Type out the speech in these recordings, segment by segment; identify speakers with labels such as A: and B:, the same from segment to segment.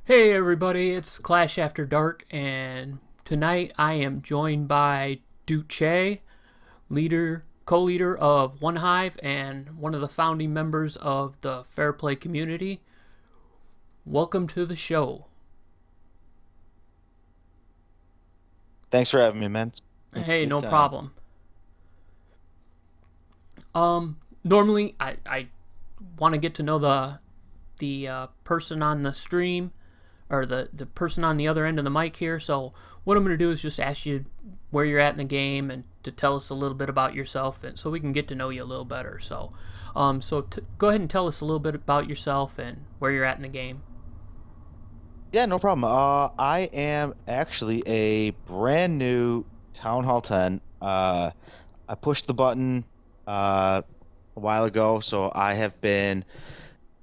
A: Hey everybody, it's Clash After Dark, and tonight I am joined by Duce, co-leader of One Hive, and one of the founding members of the Fair Play community. Welcome to the show.
B: Thanks for having me, man. It's a
A: Hey,
B: good
A: no
B: time.
A: problem. Normally I want to get to know the person on the stream, or the person on the other end of the mic here. So what I'm going to do is just ask you where you're at in the game and to tell us a little bit about yourself, and so we can get to know you a little better. So go ahead and tell us a little bit about yourself and where you're at in the game.
B: Yeah, no problem. I am actually a brand new Town Hall 10. I pushed the button a while ago, so I have been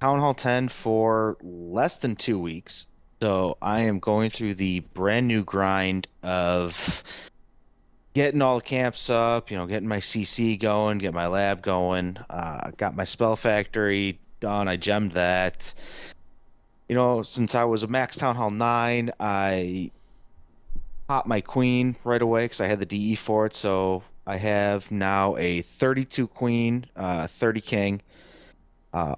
B: Town Hall 10 for less than 2 weeks. So I am going through the brand new grind of getting all the camps up, getting my CC going, get my lab going. Got my spell factory done. I gemmed that. Since I was a max Town Hall 9, I popped my queen right away because I had the DE for it. So I have now a 32 queen, 30 king.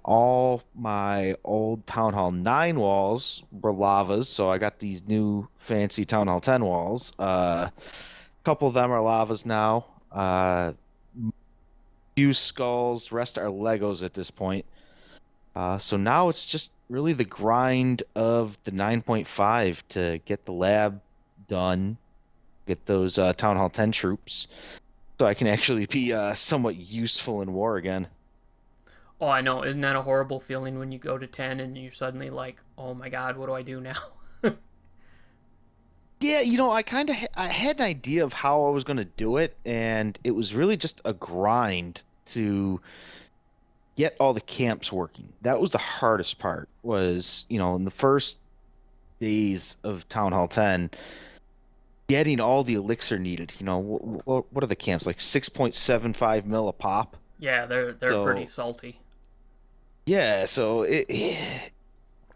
B: All my old Town Hall 9 walls were lavas, so I got these new fancy Town Hall 10 walls. A couple of them are lavas now. Few skulls, rest are Legos at this point. So now it's just really the grind of the 9.5 to get the lab done, get those Town Hall 10 troops, so I can actually be somewhat useful in war again.
A: Oh, I know. Isn't that a horrible feeling when you go to 10 and you're suddenly like, oh my god, what do I do now?
B: Yeah, I had an idea of how I was going to do it, and it was really just a grind to get all the camps working. That was the hardest part, was, in the first days of Town Hall 10, getting all the elixir needed. What are the camps like 6.75 mil a pop?
A: Yeah, they're pretty
B: So
A: salty.
B: yeah, so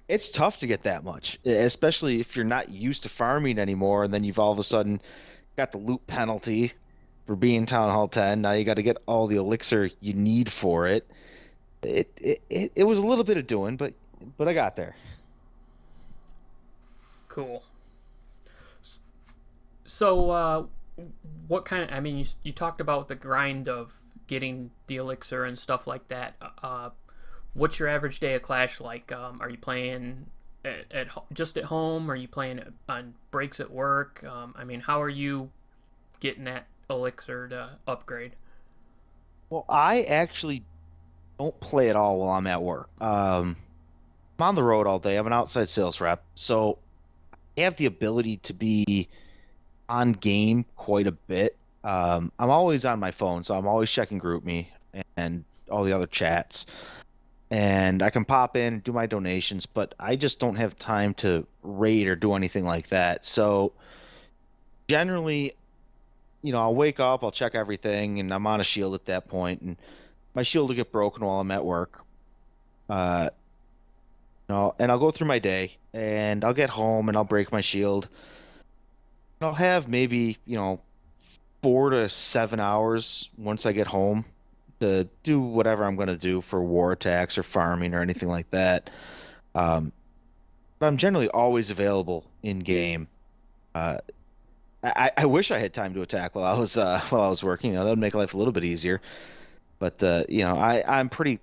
B: it's tough to get that much, especially if you're not used to farming anymore, and then you've all of a sudden got the loot penalty for being Town Hall 10. Now you got to get all the elixir you need for it. It was a little bit of doing, but I got there.
A: Cool. So, what kind of? I mean, you talked about the grind of getting the elixir and stuff like that. What's your average day of Clash like? Are you playing just at home? Are you playing on breaks at work? I mean, how are you getting that elixir to upgrade?
B: Well, I actually don't play at all while I'm at work. I'm on the road all day. I'm an outside sales rep, so I have the ability to be on game quite a bit. I'm always on my phone, so I'm always checking GroupMe and all the other chats. And I can pop in and do my donations, but I just don't have time to raid or do anything like that. So generally, I'll wake up, I'll check everything, and I'm on a shield at that point, and my shield will get broken while I'm at work. Uh, and I'll go through my day, and I'll get home and I'll break my shield. I'll have maybe, 4 to 7 hours once I get home to do whatever I'm going to do for war attacks or farming or anything like that. Um, but I'm generally always available in game. Uh, I wish I had time to attack while I was working. That would make life a little bit easier. But I'm pretty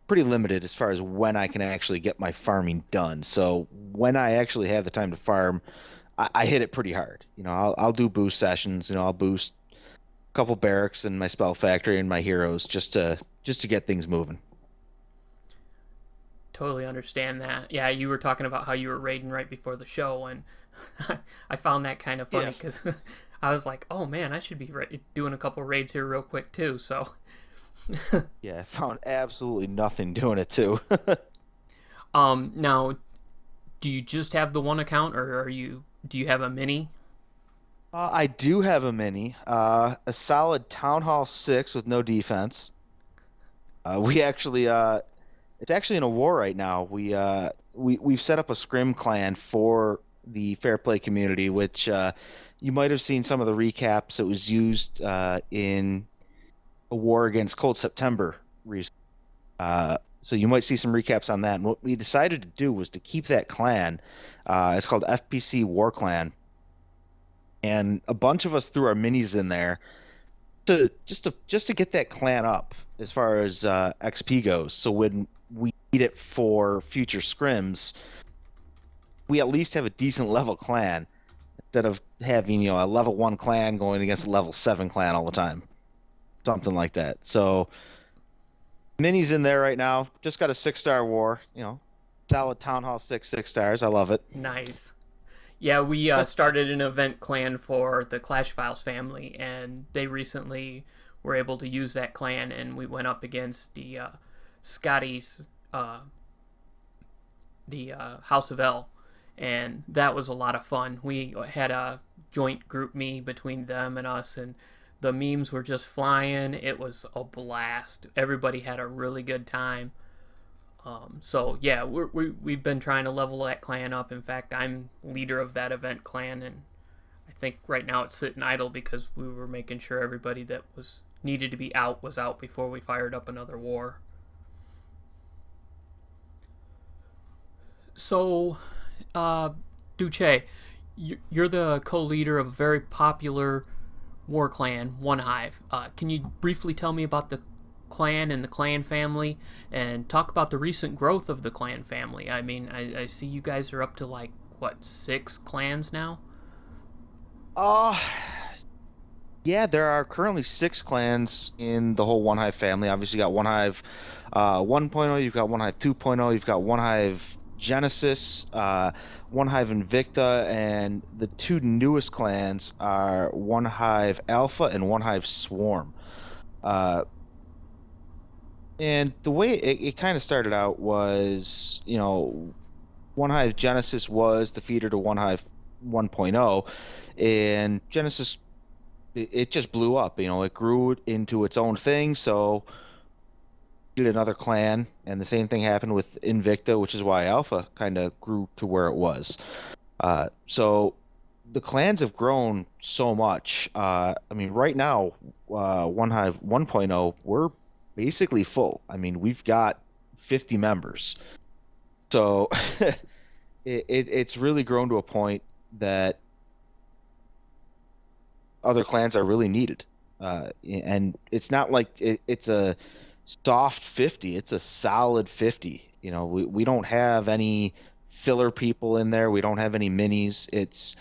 B: limited as far as when I can actually get my farming done. So when I actually have the time to farm, I hit it pretty hard. I'll do boost sessions. I'll boost a couple barracks and my spell factory and my heroes just to get things moving.
A: Totally understand that. Yeah, you were talking about how you were raiding right before the show, and I found that kind of
B: Yeah,
A: funny because I was like, "Oh man, I should be doing a couple raids here real quick too." So,
B: yeah, found absolutely nothing doing it too.
A: now, do you just have the one account, or do you have a mini?
B: I do have a mini, a solid Town Hall 6 with no defense. We actually, it's actually in a war right now. we've set up a scrim clan for the Fair Play community, which you might have seen some of the recaps. It was used in a war against Cold September recently. So you might see some recaps on that. And what we decided to do was to keep that clan. It's called FPC War Clan, and a bunch of us threw our minis in there to just to get that clan up as far as XP goes. So when we need it for future scrims, we at least have a decent level clan instead of having a level 1 clan going against a level 7 clan all the time, something like that. So minis in there right now. Just got a 6-star war. Solid Town Hall 6 stars. I love it.
A: Nice. Yeah, we started an event clan for the Clash Files family, and they recently were able to use that clan, and we went up against the Scotty's, the House of L, and that was a lot of fun. We had a joint group me between them and us, and the memes were just flying. It was a blast. Everybody had a really good time. So yeah, we've been trying to level that clan up. In fact, I'm leader of that event clan, and I think right now it's sitting idle because we were making sure everybody that was needed to be out was out before we fired up another war. So, Duce, you're the co-leader of a very popular war clan, One Hive. Can you briefly tell me about the clan and the clan family, and talk about the recent growth of the clan family? I mean, I see you guys are up to like, what, 6 clans now?
B: Uh, yeah, there are currently 6 clans in the whole One Hive family. Obviously, you got One Hive 1.0, you've got One Hive 2.0, you've got One Hive Genesis, One Hive Invicta, and the 2 newest clans are One Hive Alpha and One Hive Swarm. And the way it kind of started out was, One Hive Genesis was the feeder to One Hive 1.0, and Genesis, it just blew up. It grew into its own thing, so did another clan, and the same thing happened with Invicta, which is why Alpha kind of grew to where it was. So the clans have grown so much. I mean, right now, One Hive 1.0, we're basically full. I mean, we've got 50 members. So it's really grown to a point that other clans are really needed. And it's not like it's a soft 50, it's a solid 50. We don't have any filler people in there. We don't have any minis. It's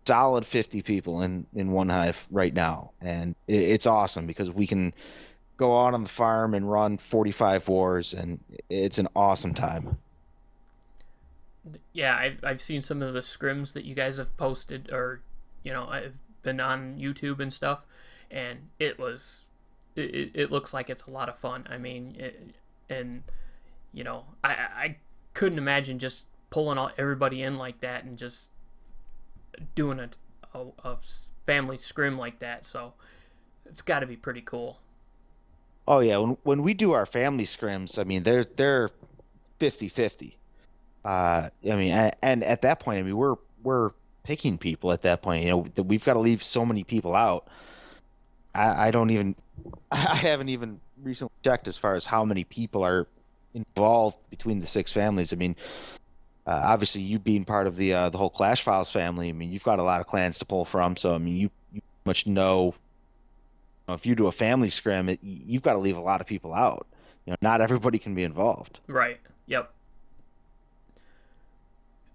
B: solid 50 people in One Hive right now. And it's awesome because we can go out on the farm and run 45 wars, and it's an awesome time.
A: Yeah, I've seen some of the scrims that you guys have posted, or I've been on YouTube and stuff, and it looks like it's a lot of fun. I mean, I couldn't imagine just pulling everybody in like that and just doing a family scrim like that. So it's got to be pretty cool.
B: Oh yeah, when we do our family scrims, I mean they're 50-50. I mean, and at that point, I mean we're picking people at that point. We've got to leave so many people out. I don't even I haven't even recently checked as far as how many people are involved between the 6 families. I mean, obviously you being part of the whole Clash Files family, I mean you've got a lot of clans to pull from. So I mean you much know. If you do a family scrim, you've got to leave a lot of people out. Not everybody can be involved.
A: Right. Yep.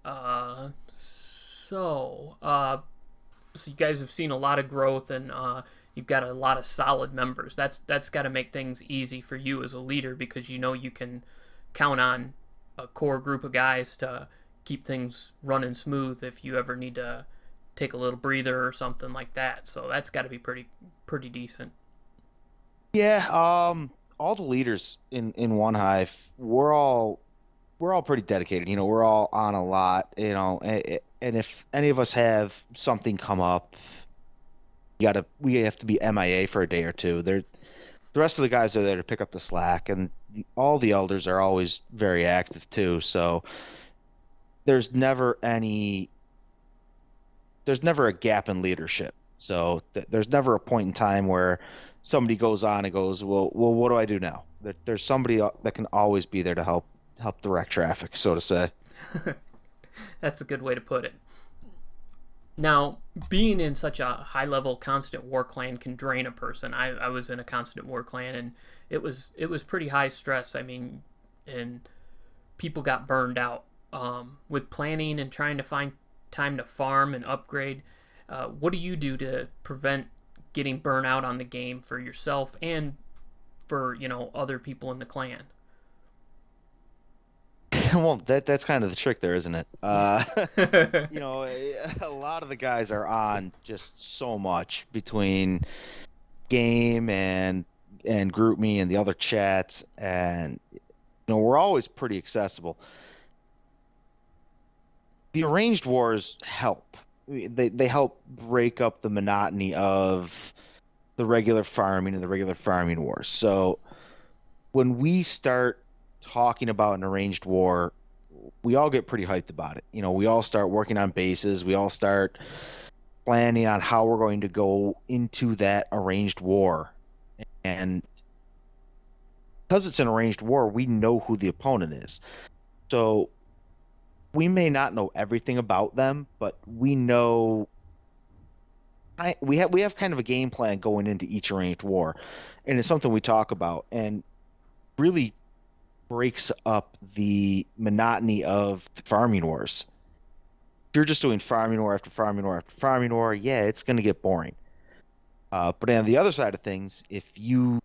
A: So you guys have seen a lot of growth, and you've got a lot of solid members. That's got to make things easy for you as a leader, because you can count on a core group of guys to keep things running smooth if you ever need to take a little breather or something like that. So that's got to be pretty decent.
B: Yeah, all the leaders in One Hive, we're all pretty dedicated. We're all on a lot. And if any of us have something come up, we have to be MIA for a day or two. The rest of the guys are there to pick up the slack, and all the elders are always very active too. So there's never any there's never a gap in leadership. So there's never a point in time where somebody goes on and goes, well, what do I do now? There's somebody that can always be there to help direct traffic, so to say.
A: That's a good way to put it. Now, being in such a high level constant war clan can drain a person. I was in a constant war clan, and it was pretty high stress. I mean, and people got burned out with planning and trying to find time to farm and upgrade. What do you do to prevent getting burnt out on the game for yourself and for other people in the clan?
B: Well, that's kind of the trick there, isn't it?
A: Yeah.
B: A lot of the guys are on just so much between game and group me and the other chats, and we're always pretty accessible. The arranged wars help. They help break up the monotony of the regular farming and the regular farming wars. So when we start talking about an arranged war, we all get pretty hyped about it. We all start working on bases. We all start planning on how we're going to go into that arranged war. And because it's an arranged war, we know who the opponent is. So we may not know everything about them, but we know we have kind of a game plan going into each arranged war, and it's something we talk about and really breaks up the monotony of the farming wars. If you're just doing farming war after farming war after farming war, yeah, it's going to get boring. But on the other side of things, if you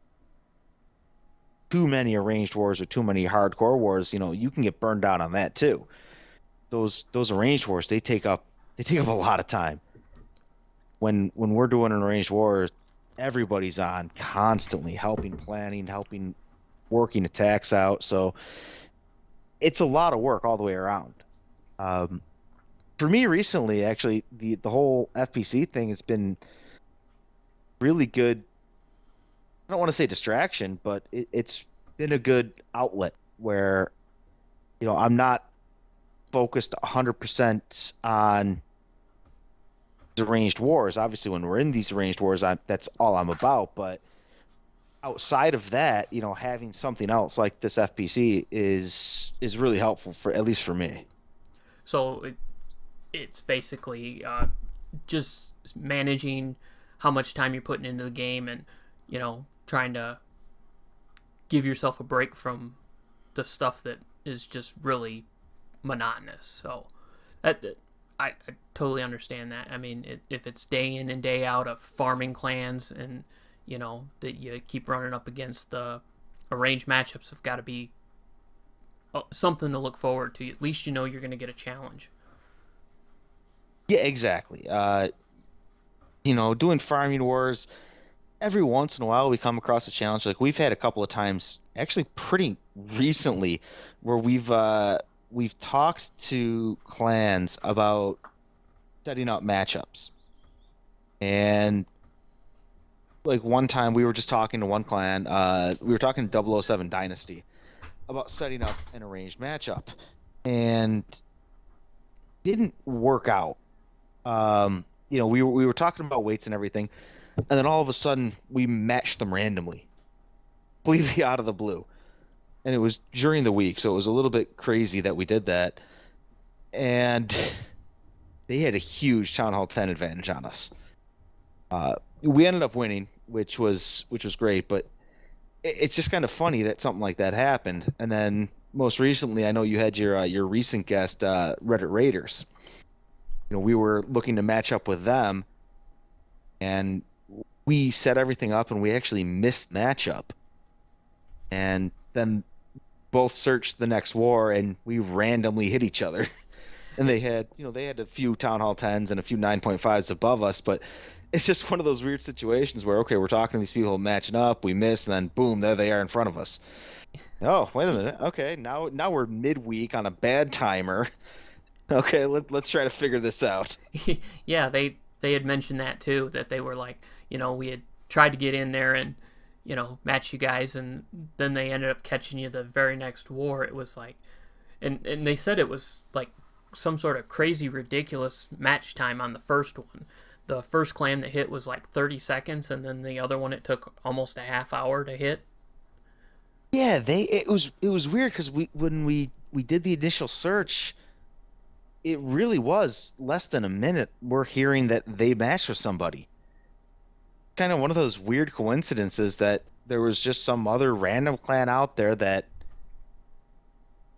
B: too many arranged wars or too many hardcore wars, you can get burned out on that too. Those arranged wars, they take up a lot of time. When we're doing an arranged war, everybody's on constantly helping planning, helping working attacks out. So it's a lot of work all the way around. For me recently, actually, the whole FPC thing has been really good. I don't want to say distraction, but it's been a good outlet where I'm not focused 100% on arranged wars. Obviously, when we're in these arranged wars, that's all I'm about. But outside of that, having something else like this FPC is really helpful for at least for me.
A: So it's basically just managing how much time you're putting into the game, and trying to give yourself a break from the stuff that is just really monotonous. So I totally understand that. I mean, if it's day in and day out of farming clans, and that you keep running up against the arranged matchups, have got to be something to look forward to. At least you're going to get a challenge.
B: Yeah, exactly. Doing farming wars, every once in a while we come across a challenge. Like we've had a couple of times, actually pretty recently, where we've talked to clans about setting up matchups. And like one time we were just talking to one clan, we were talking to 007 Dynasty about setting up an arranged matchup, and didn't work out. We were talking about weights and everything, and then all of a sudden we matched them randomly, completely out of the blue. And it was during the week, so it was a little bit crazy that we did that. And they had a huge Town Hall 10 advantage on us. We ended up winning, which was great, but it's just kind of funny that something like that happened. And then most recently, I know you had your recent guest, Reddit Raiders. We were looking to match up with them, and we set everything up, and we actually missed matchup. And then both searched the next war, and we randomly hit each other. And they had a few Town Hall 10s and a few 9.5s above us, but it's just one of those weird situations where, okay, we're talking to these people matching up, we miss, and then boom, there they are in front of us. Oh, wait a minute. Okay, now we're midweek on a bad timer. Okay, let's try to figure this out.
A: Yeah, they had mentioned that too, that they were like, we had tried to get in there and match you guys, and then they ended up catching you the very next war. It was like, and they said it was like some sort of crazy, ridiculous match time on the first one. The first clan that hit was like 30 seconds, and then the other one it took almost a half hour to hit.
B: Yeah, it was weird because when we did the initial search, it really was less than a minute. We're hearing that they matched with somebody. Kind of one of those weird coincidences that there was just some other random clan out there that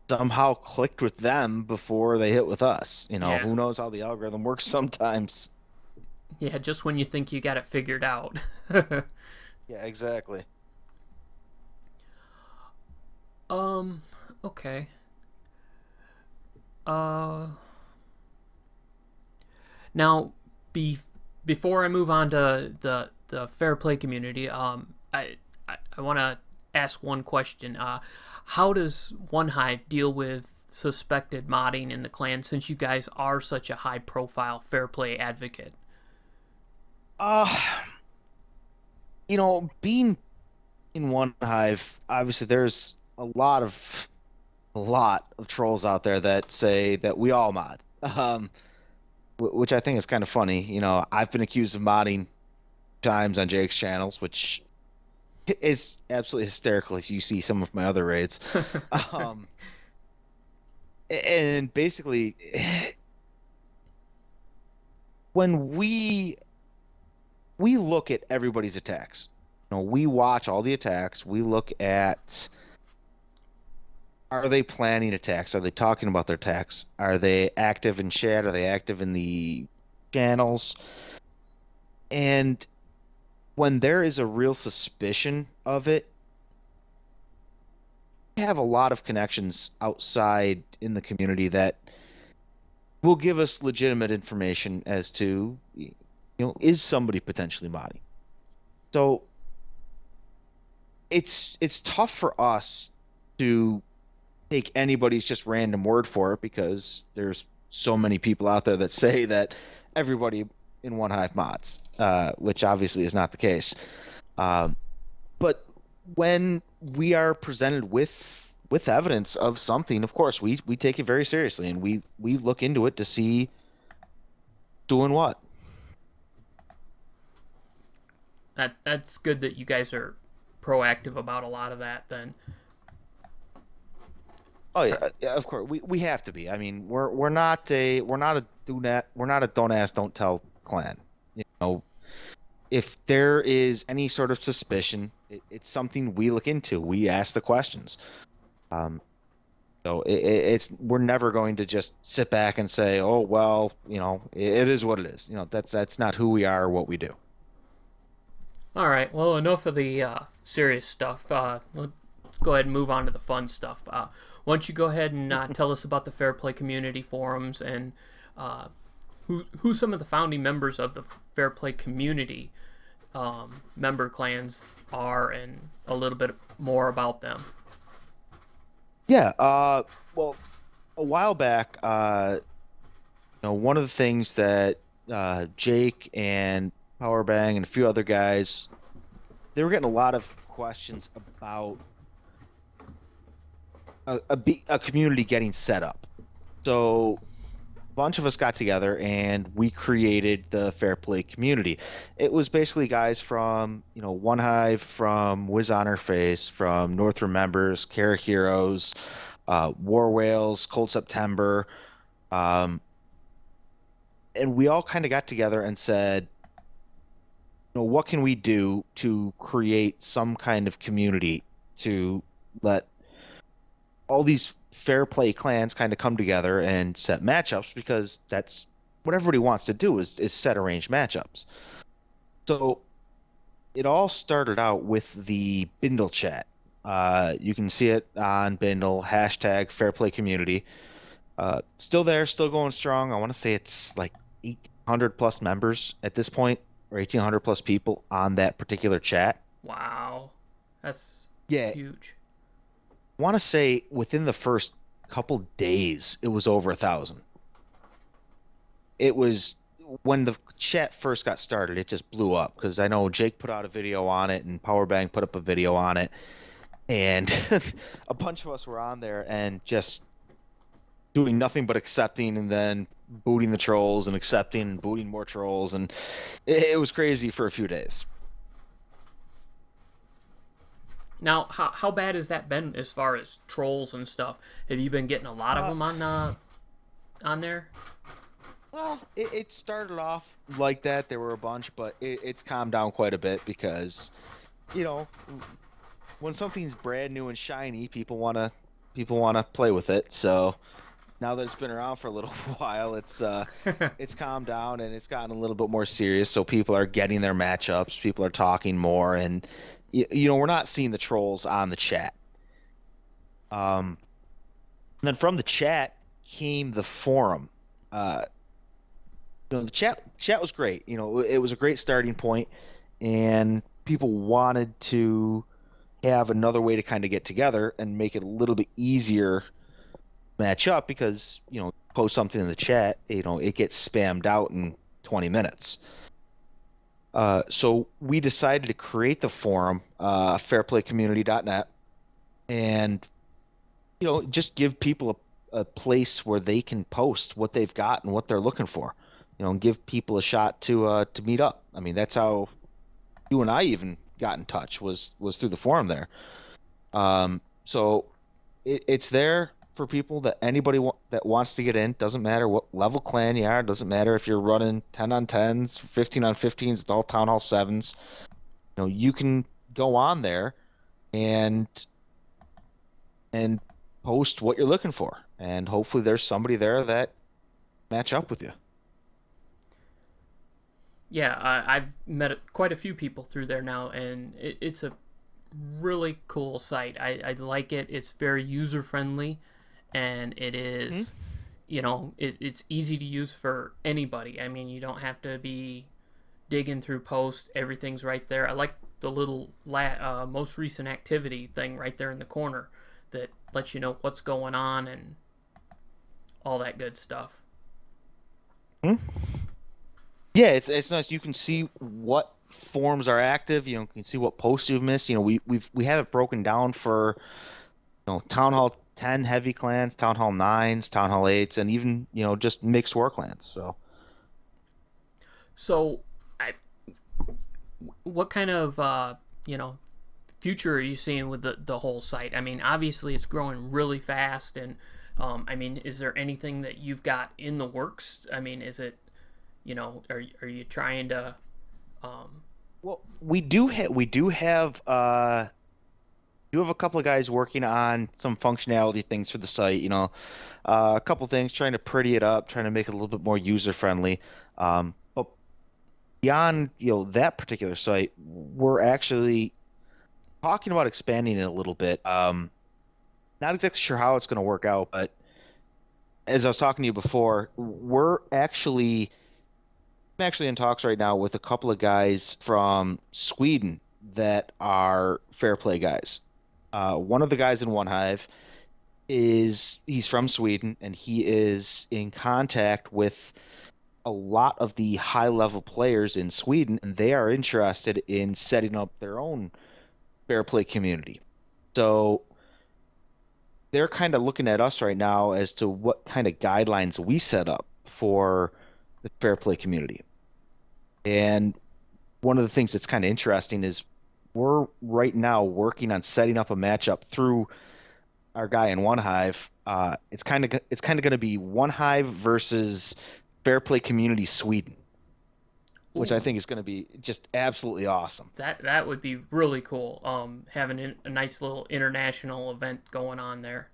B: somehow clicked with them before they hit with us.
A: Yeah.
B: Who knows how the algorithm works sometimes.
A: Yeah, just when you think you got it figured out.
B: Yeah, exactly.
A: um, okay. Uh, Now, before I move on to the fair play community, I want to ask one question. How does One Hive deal with suspected modding in the clan since you guys are such a high profile fair play advocate?
B: Uh, being in one hive, obviously there's a lot of trolls out there that say that we all mod. Which I think is kind of funny. I've been accused of modding times on Jake's channels, which is absolutely hysterical if you see some of my other raids. Um, and basically, when we look at everybody's attacks, we watch all the attacks. We look at, are they planning attacks? Are they talking about their attacks? Are they active in chat? Are they active in the channels? And when there is a real suspicion of it, we have a lot of connections outside in the community that will give us legitimate information as to, is somebody potentially modding? So it's tough for us to take anybody's just random word for it because there's so many people out there that say that everybody in One Hive mods, which obviously is not the case. Um, but when we are presented with evidence of something, of course we take it very seriously and we look into it to see doing what.
A: That's good that you guys are proactive about a lot of that then.
B: Oh yeah, yeah, of course we have to be. I mean, we're not a don't ask, don't tell clan. You know, if there is any sort of suspicion, it's something we look into. We ask the questions. Um, so it's we're never going to just sit back and say, oh well, it is what it is. That's not who we are or what we do.
A: All right. Well, enough of the serious stuff. Let's go ahead and move on to the fun stuff. Why don't you go ahead and tell us about the Fair Play community forums and who some of the founding members of the Fair Play community member clans are, and a little bit more about them.
B: Yeah. Well, a while back, one of the things that Jake and Powerbang and a few other guys, they were getting a lot of questions about a community getting set up. So a bunch of us got together and we created the Fair Play community. It was basically guys from, One Hive, from Wiz Honor Face, from North Remembers, Kara Heroes, War Whales, Cold September, and we all kind of got together and said, what can we do to create some kind of community to let all these fair play clans kind of come together and set matchups, because that's what everybody wants to do is set arranged matchups. So it all started out with the Bindle chat. You can see it on Bindle, hashtag fair play community. Still there, still going strong. I want to say it's like 1,800 plus members at this point, or 1,800 plus people on that particular chat.
A: Wow. That's
B: Yeah.
A: huge.
B: I want to say within the first couple days, it was over 1,000. It was when the chat first got started, it just blew up because I know Jake put out a video on it and Powerbang put up a video on it, and a bunch of us were on there and just doing nothing but accepting and then booting the trolls and accepting and booting more trolls, and it was crazy for a few days.
A: Now, how bad has that been as far as trolls and stuff? Have you been getting a lot of
B: Uh,
A: them on there?
B: well, it started off like that. There were a bunch, but it's calmed down quite a bit because, you know, when something's brand new and shiny, people wanna play with it. So now that it's been around for a little while, it's calmed down and it's gotten a little bit more serious. So people are getting their matchups, people are talking more, and we're not seeing the trolls on the chat. And then from the chat came the forum. Uh, the chat was great. It was a great starting point, and people wanted to have another way to kind of get together and make it a little bit easier match up because post something in the chat, it gets spammed out in 20 minutes. So we decided to create the forum, fairplaycommunity.net, and just give people a place where they can post what they've got and what they're looking for, and give people a shot to meet up. I mean, that's how you and I even got in touch was through the forum there. So it's there for people that anybody that wants to get in. Doesn't matter what level clan you are. Doesn't matter if you're running 10 on 10s, 15 on 15s, with all Town Hall 7s. You can go on there and post what you're looking for, and hopefully there's somebody there that match up with you.
A: Yeah, I've met quite a few people through there now, and it's a really cool site. I like it. It's very user friendly, and it is, it's easy to use for anybody. I mean, you don't have to be digging through posts. Everything's right there. I like the little most recent activity thing right there in the corner that lets you know what's going on and all that good stuff.
B: Hmm? Yeah, it's nice. You can see what forums are active. You can see what posts you've missed. We have it broken down for Town Hall 10 heavy clans, Town Hall 9s, Town Hall 8s, and even just mixed war clans.
A: So, what kind of future are you seeing with the whole site? I mean, obviously it's growing really fast, and I mean, is there anything that you've got in the works? I mean, is it are you trying to
B: Well, we do have a couple of guys working on some functionality things for the site. A couple things, trying to pretty it up, trying to make it a little bit more user friendly. But beyond that particular site, we're actually talking about expanding it a little bit. Not exactly sure how it's going to work out, but as I was talking to you before, I'm actually in talks right now with a couple of guys from Sweden that are fair play guys. One of the guys in One Hive he's from Sweden, and he is in contact with a lot of the high level players in Sweden, and they are interested in setting up their own fair play community. So they're kind of looking at us right now as to what kind of guidelines we set up for the fair play community. And one of the things that's kind of interesting is we're right now working on setting up a matchup through our guy in One Hive. It's kind of going to be One Hive versus Fair Play Community Sweden, which I
A: Ooh,
B: think is going to be just absolutely awesome.
A: that would be really cool. Having a nice little international event going on there.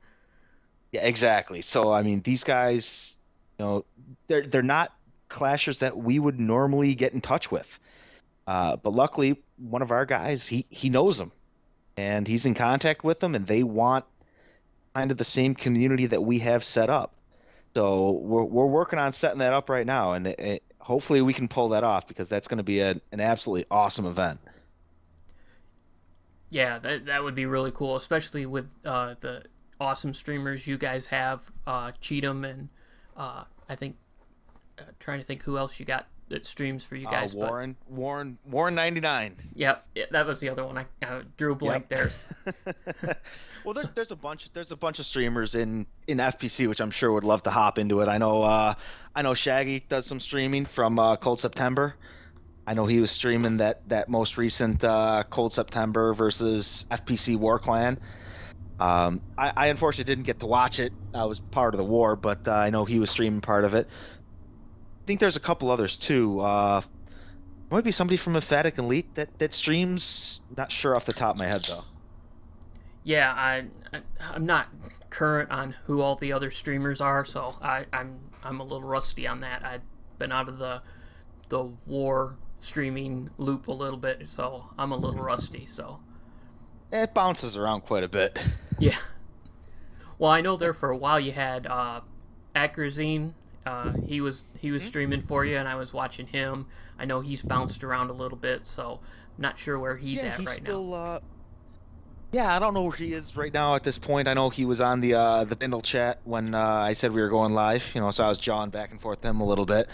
B: Yeah, exactly. So I mean, these guys, they're not clashers that we would normally get in touch with. But luckily, one of our guys, he knows them, and he's in contact with them, and they want kind of the same community that we have set up. So we're working on setting that up right now, and hopefully we can pull that off because that's going to be an absolutely awesome event.
A: Yeah, that would be really cool, especially with the awesome streamers you guys have, Cheatham and I think trying to think who else you got that streams for you guys. But
B: Warren 99.
A: yep, yeah, that was the other one. I drew a blank
B: Yep.
A: there.
B: Well,
A: So,
B: there's a bunch of streamers in FPC which I'm sure would love to hop into it. I know Shaggy does some streaming from Cold September. I know he was streaming that most recent Cold September versus FPC War Clan. I unfortunately didn't get to watch it. I was part of the war, but I know he was streaming part of it. I think there's a couple others too. Might be somebody from Emphatic Elite that streams. Not sure off the top of my head though.
A: yeah, I'm not current on who all the other streamers are, so I'm a little rusty on that. I've been out of the war streaming loop a little bit, so I'm a little rusty. So
B: It bounces around quite a bit.
A: yeah. Well, I know there for a while you had Acrazine. He was streaming for you, and I was watching him. I know he's bounced around a little bit, so I'm not sure where he's
B: Yeah,
A: at
B: he's
A: right
B: still.
A: now.
B: Yeah, I don't know where he is right now at this point. I know he was on the Bindle chat when I said we were going live. So I was jawing back and forth with him a little bit.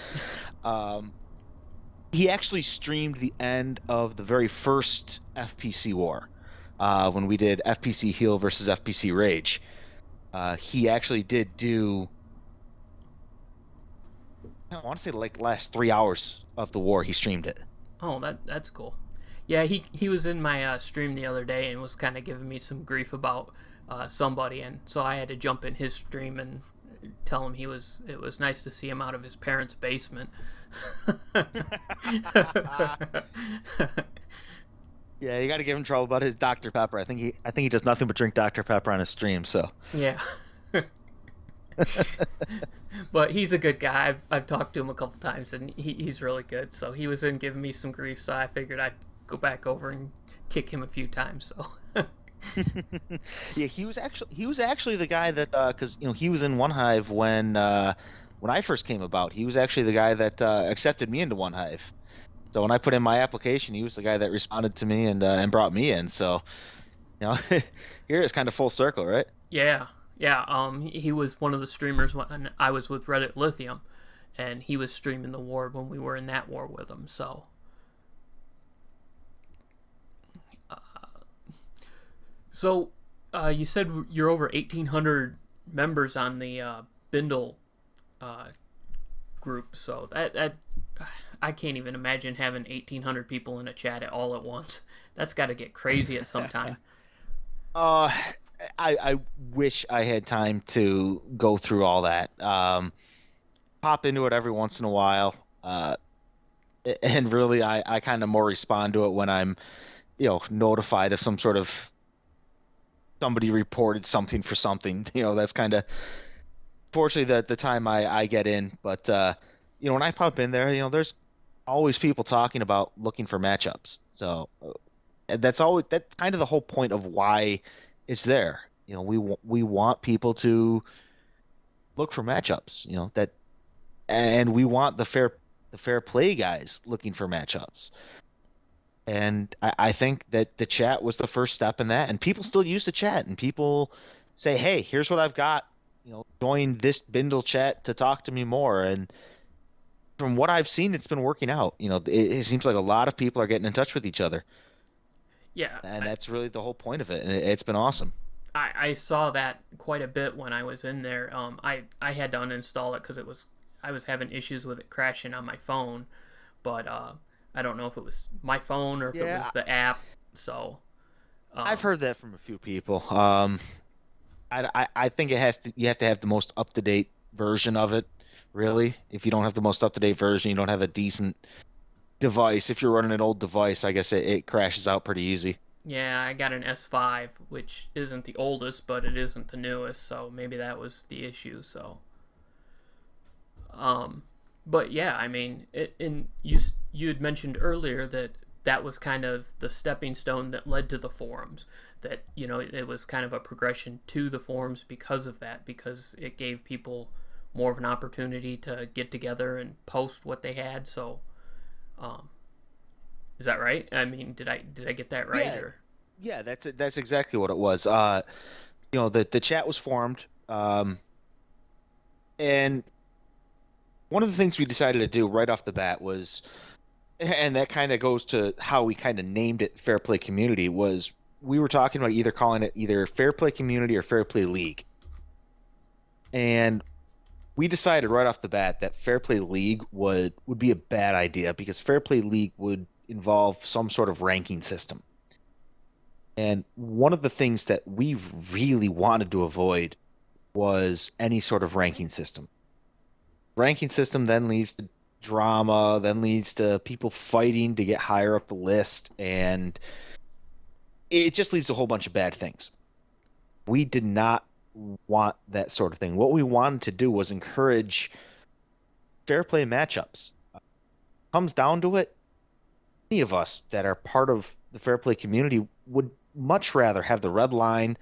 B: Um, he actually streamed the end of the very first FPC war when we did FPC Heal versus FPC Rage. He actually did do. I want to say like last 3 hours of the war. He streamed it.
A: Oh, that's cool. Yeah, he was in my stream the other day and was kind of giving me some grief about somebody, and so I had to jump in his stream and tell him it was nice to see him out of his parents' basement.
B: Yeah, you got to give him trouble about his Dr. Pepper. I think he does nothing but drink Dr. Pepper on his stream. So.
A: Yeah. But he's a good guy. I've talked to him a couple times, and he's really good. So he was in giving me some grief, so I figured I'd go back over and kick him a few times. So
B: Yeah, he was actually the guy that because he was in One Hive when I first came about. He was actually the guy that accepted me into One Hive. So when I put in my application, he was the guy that responded to me and brought me in. So here it's kind of full circle, right?
A: yeah, yeah. He was one of the streamers when I was with Reddit Lithium, and he was streaming the war when we were in that war with him. So. So, you said you're over 1,800 members on the Bindle group. So that I can't even imagine having 1,800 people in a chat at all at once. That's got to get crazy at some time.
B: Uh, I wish I had time to go through all that. Pop into it every once in a while. And really, I kind of more respond to it when I'm, notified of some sort of somebody reported something for something. That's kind of fortunately the time I get in. But when I pop in there, there's always people talking about looking for matchups. So that's kind of the whole point of why it's there. We want people to look for matchups. And we want the fair play guys looking for matchups. And I think that the chat was the first step in that. And people still use the chat, and people say, "Hey, here's what I've got. Join this Bindle chat to talk to me more." And from what I've seen, it's been working out. It seems like a lot of people are getting in touch with each other.
A: Yeah,
B: And that's really the whole point of it. And it's been awesome.
A: I saw that quite a bit when I was in there. I had to uninstall it because I was having issues with it crashing on my phone, but I don't know if it was my phone or if it was the app. So
B: I've heard that from a few people. I think you have to have the most up to date version of it. Really, if you don't have the most up to date version, you don't have a decent device. If you're running an old device, I guess it crashes out pretty easy.
A: yeah, I got an S5, which isn't the oldest, but it isn't the newest. So maybe that was the issue. So, but yeah, I mean, you had mentioned earlier that was kind of the stepping stone that led to the forums. That it was kind of a progression to the forums because of that, because it gave people more of an opportunity to get together and post what they had. So, is that right? I mean, did I get that right?
B: Yeah,
A: Or
B: yeah, that's exactly what it was. The chat was formed, and one of the things we decided to do right off the bat was, and that kind of goes to how we kind of named it Fair Play Community, was we were talking about either calling it either Fair Play Community or Fair Play League. And we decided right off the bat that Fair Play League would be a bad idea because Fair Play League would involve some sort of ranking system. And one of the things that we really wanted to avoid was any sort of ranking system. Ranking system then leads to drama, then leads to people fighting to get higher up the list, and it just leads to a whole bunch of bad things. We did not want that sort of thing. What we wanted to do was encourage fair play matchups. Comes down to it, any of us that are part of the fair play community would much rather have the red line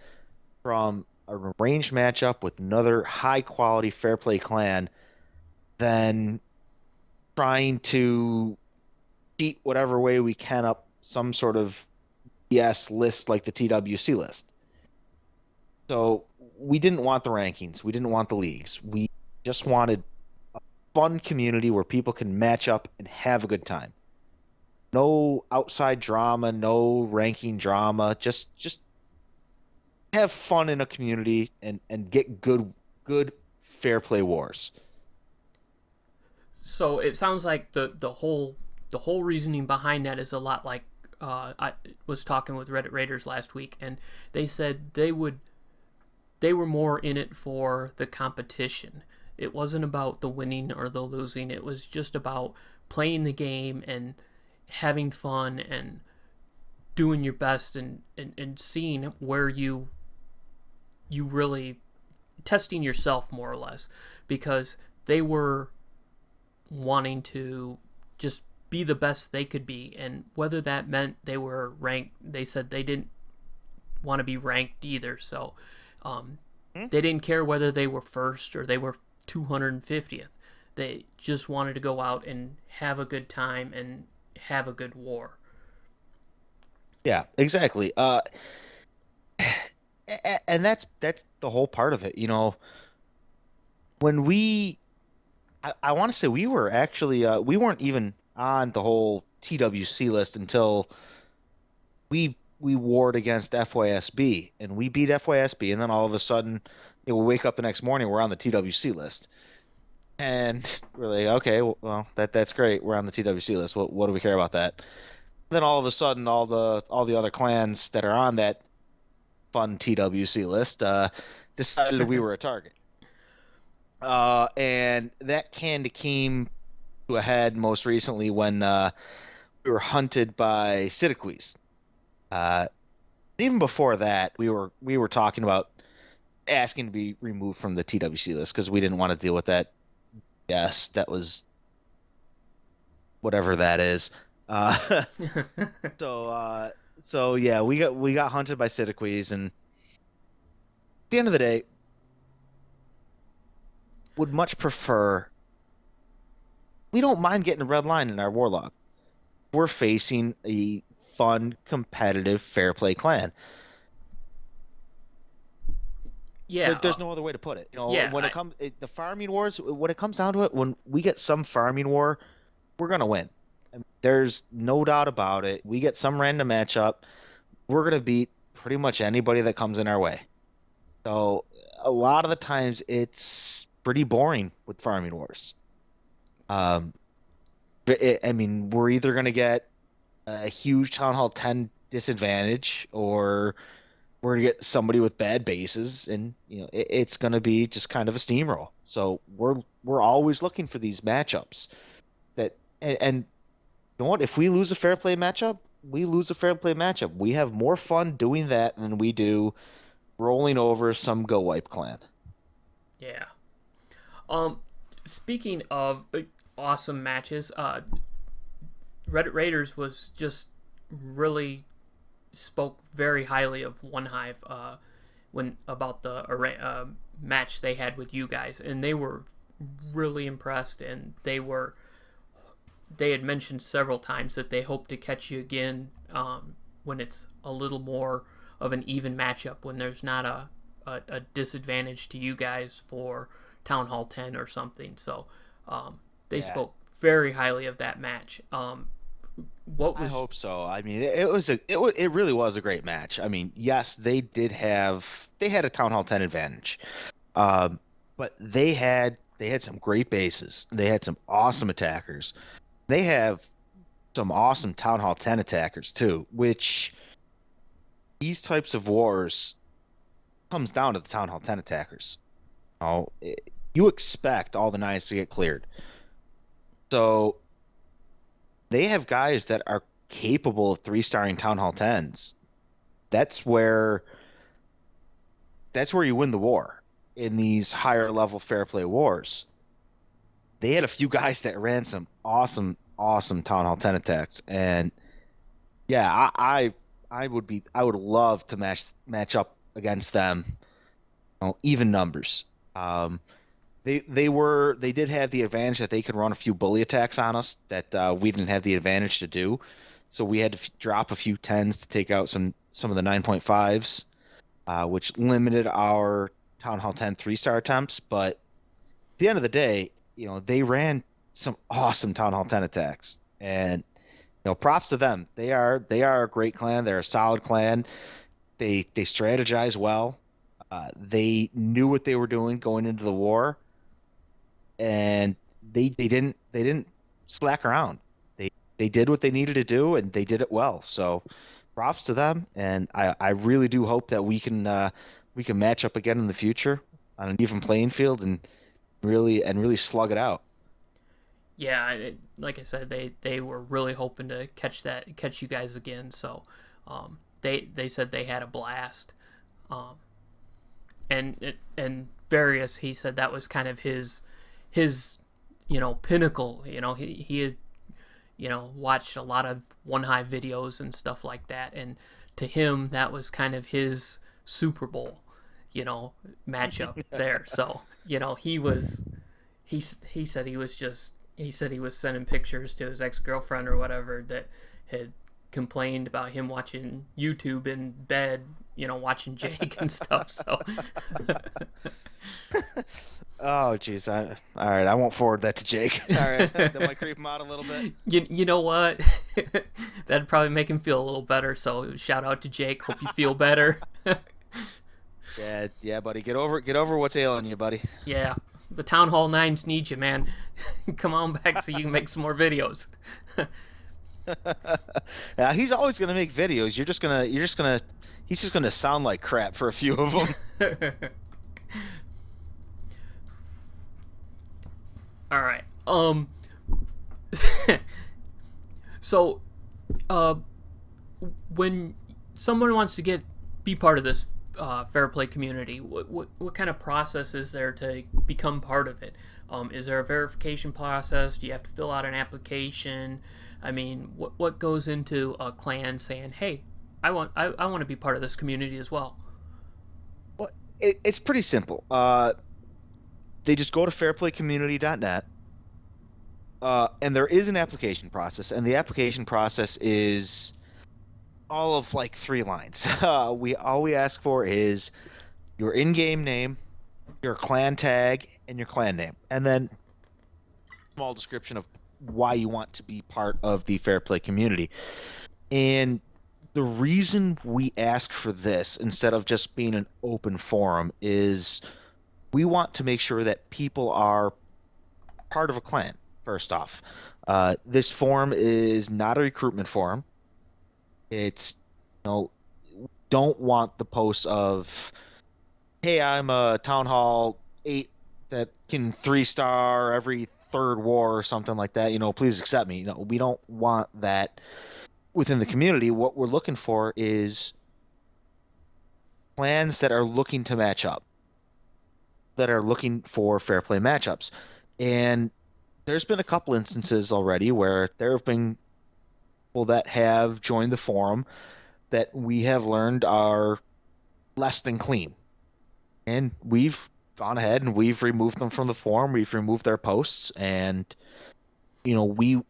B: from an arranged matchup with another high quality fair play clan than trying to cheat whatever way we can up some sort of BS list like the TWC list. So we didn't want the rankings. We didn't want the leagues. We just wanted a fun community where people can match up and have a good time. No outside drama, no ranking drama. Just have fun in a community and get good fair play wars.
A: So it sounds like the whole reasoning behind that is a lot like I was talking with Reddit Raiders last week, and they said they were more in it for the competition. It wasn't about the winning or the losing. It was just about playing the game and having fun and doing your best and seeing where you really testing yourself more or less, because they were wanting to just be the best they could be, and whether that meant they were ranked, they said they didn't want to be ranked either, so they didn't care whether they were first or they were 250th. They just wanted to go out and have a good time and have a good war.
B: Yeah, exactly. And that's the whole part of it. You know, when I want to say we were actually we weren't even on the whole TWC list until we warred against FYSB and we beat FYSB, and then all of a sudden, we wake up the next morning, we're on the TWC list, and we're like, okay, well that's great, we're on the TWC list. What do we care about that? Then all of a sudden, all the other clans that are on that fun TWC list decided we were a target. And that kind of came to a head most recently when we were hunted by Citiquis. Even before that, we were talking about asking to be removed from the TWC list because we didn't want to deal with that. Yes, that was whatever that is. So yeah, we got hunted by Citiquis, and at the end of the day, would much prefer. We don't mind getting a red line in our warlock. We're facing a fun, competitive, fair play clan.
A: Yeah,
B: There's no other way to put it. You know,
A: yeah,
B: when it comes the farming wars, when it comes down to it, when we get some farming war, we're gonna win. I mean, there's no doubt about it. We get some random matchup, we're gonna beat pretty much anybody that comes in our way. So a lot of the times it's pretty boring with farming wars. Um, I mean, we're either gonna get a huge Town Hall 10 disadvantage, or we're gonna get somebody with bad bases, and it's gonna be just kind of a steamroll. So we're always looking for these matchups that and you know what? If we lose a fair play matchup, we lose a fair play matchup. We have more fun doing that than we do rolling over some Go Wipe clan.
A: yeah. Speaking of awesome matches, Reddit Raiders was just really spoke very highly of One Hive when about the match they had with you guys, and they were really impressed, and they had mentioned several times that they hope to catch you again when it's a little more of an even matchup, when there's not a disadvantage to you guys for Town Hall 10 or something. So they
B: Yeah.
A: spoke very highly of that match. What
B: I
A: was
B: hope so. I mean, it really was a great match. I mean, yes, they had a Town Hall 10 advantage. Um, but they had some great bases. They had some awesome attackers. They have some awesome Town Hall 10 attackers too, which these types of wars comes down to the Town Hall 10 attackers. You expect all the nines to get cleared. So they have guys that are capable of three-starring Town Hall 10s. That's where that's where you win the war in these higher level fair play wars. They had a few guys that ran some awesome Town Hall 10 attacks, and yeah, I would love to match up against them, even numbers. Um, they did have the advantage that they could run a few bully attacks on us that we didn't have the advantage to do, so we had to drop a few tens to take out some of the 9.5s, which limited our Town Hall 10 3-star attempts. But at the end of the day, they ran some awesome Town Hall 10 attacks, and props to them. They are a great clan. They're a solid clan. They strategize well. They knew what they were doing going into the war, and they didn't slack around. They did what they needed to do, and they did it well. So props to them, and I really do hope that we can match up again in the future on an even playing field and really slug it out.
A: yeah, like I said, they were really hoping to catch you guys again. So they said they had a blast. Um, and Various, he said that was kind of his pinnacle. He had watched a lot of One Hive videos and stuff like that, and to him that was kind of his Super Bowl matchup there. So he said he said he was sending pictures to his ex-girlfriend or whatever that had complained about him watching YouTube in bed, watching Jake and stuff. So
B: Oh, geez. All right. I won't forward that to Jake. All right. That might creep him out a little bit.
A: you know what? That'd probably make him feel a little better. So shout out to Jake. Hope you feel better.
B: Yeah, buddy. Get over what's ailing you, buddy.
A: Yeah. The Town Hall Nines need you, man. Come on back so you can make some more videos.
B: Yeah, he's always gonna make videos. He's just gonna sound like crap for a few of them.
A: All right. So, when someone wants to be part of this fair play community, what kind of process is there to become part of it? Is there a verification process? Do you have to fill out an application? I mean, what goes into a clan saying, "Hey, I want to be part of this community as well"?
B: Well, it's pretty simple. They just go to fairplaycommunity.net, and there is an application process, and the application process is all of like 3 lines. All we ask for is your in-game name, your clan tag, and your clan name, and then a small description of why you want to be part of the Fair Play community. And the reason we ask for this instead of just being an open forum is we want to make sure that people are part of a clan, first off. This forum is not a recruitment forum. It's, don't want the posts of, hey, I'm a Town Hall 8 that can 3-star every third war or something like that. Please accept me. We don't want that within the community. What we're looking for is clans that are looking to match up, that are looking for fair play matchups. And there's been a couple instances already where there have been people that have joined the forum that we have learned are less than clean. And we've gone ahead and we've removed them from the forum. We've removed their posts, and we're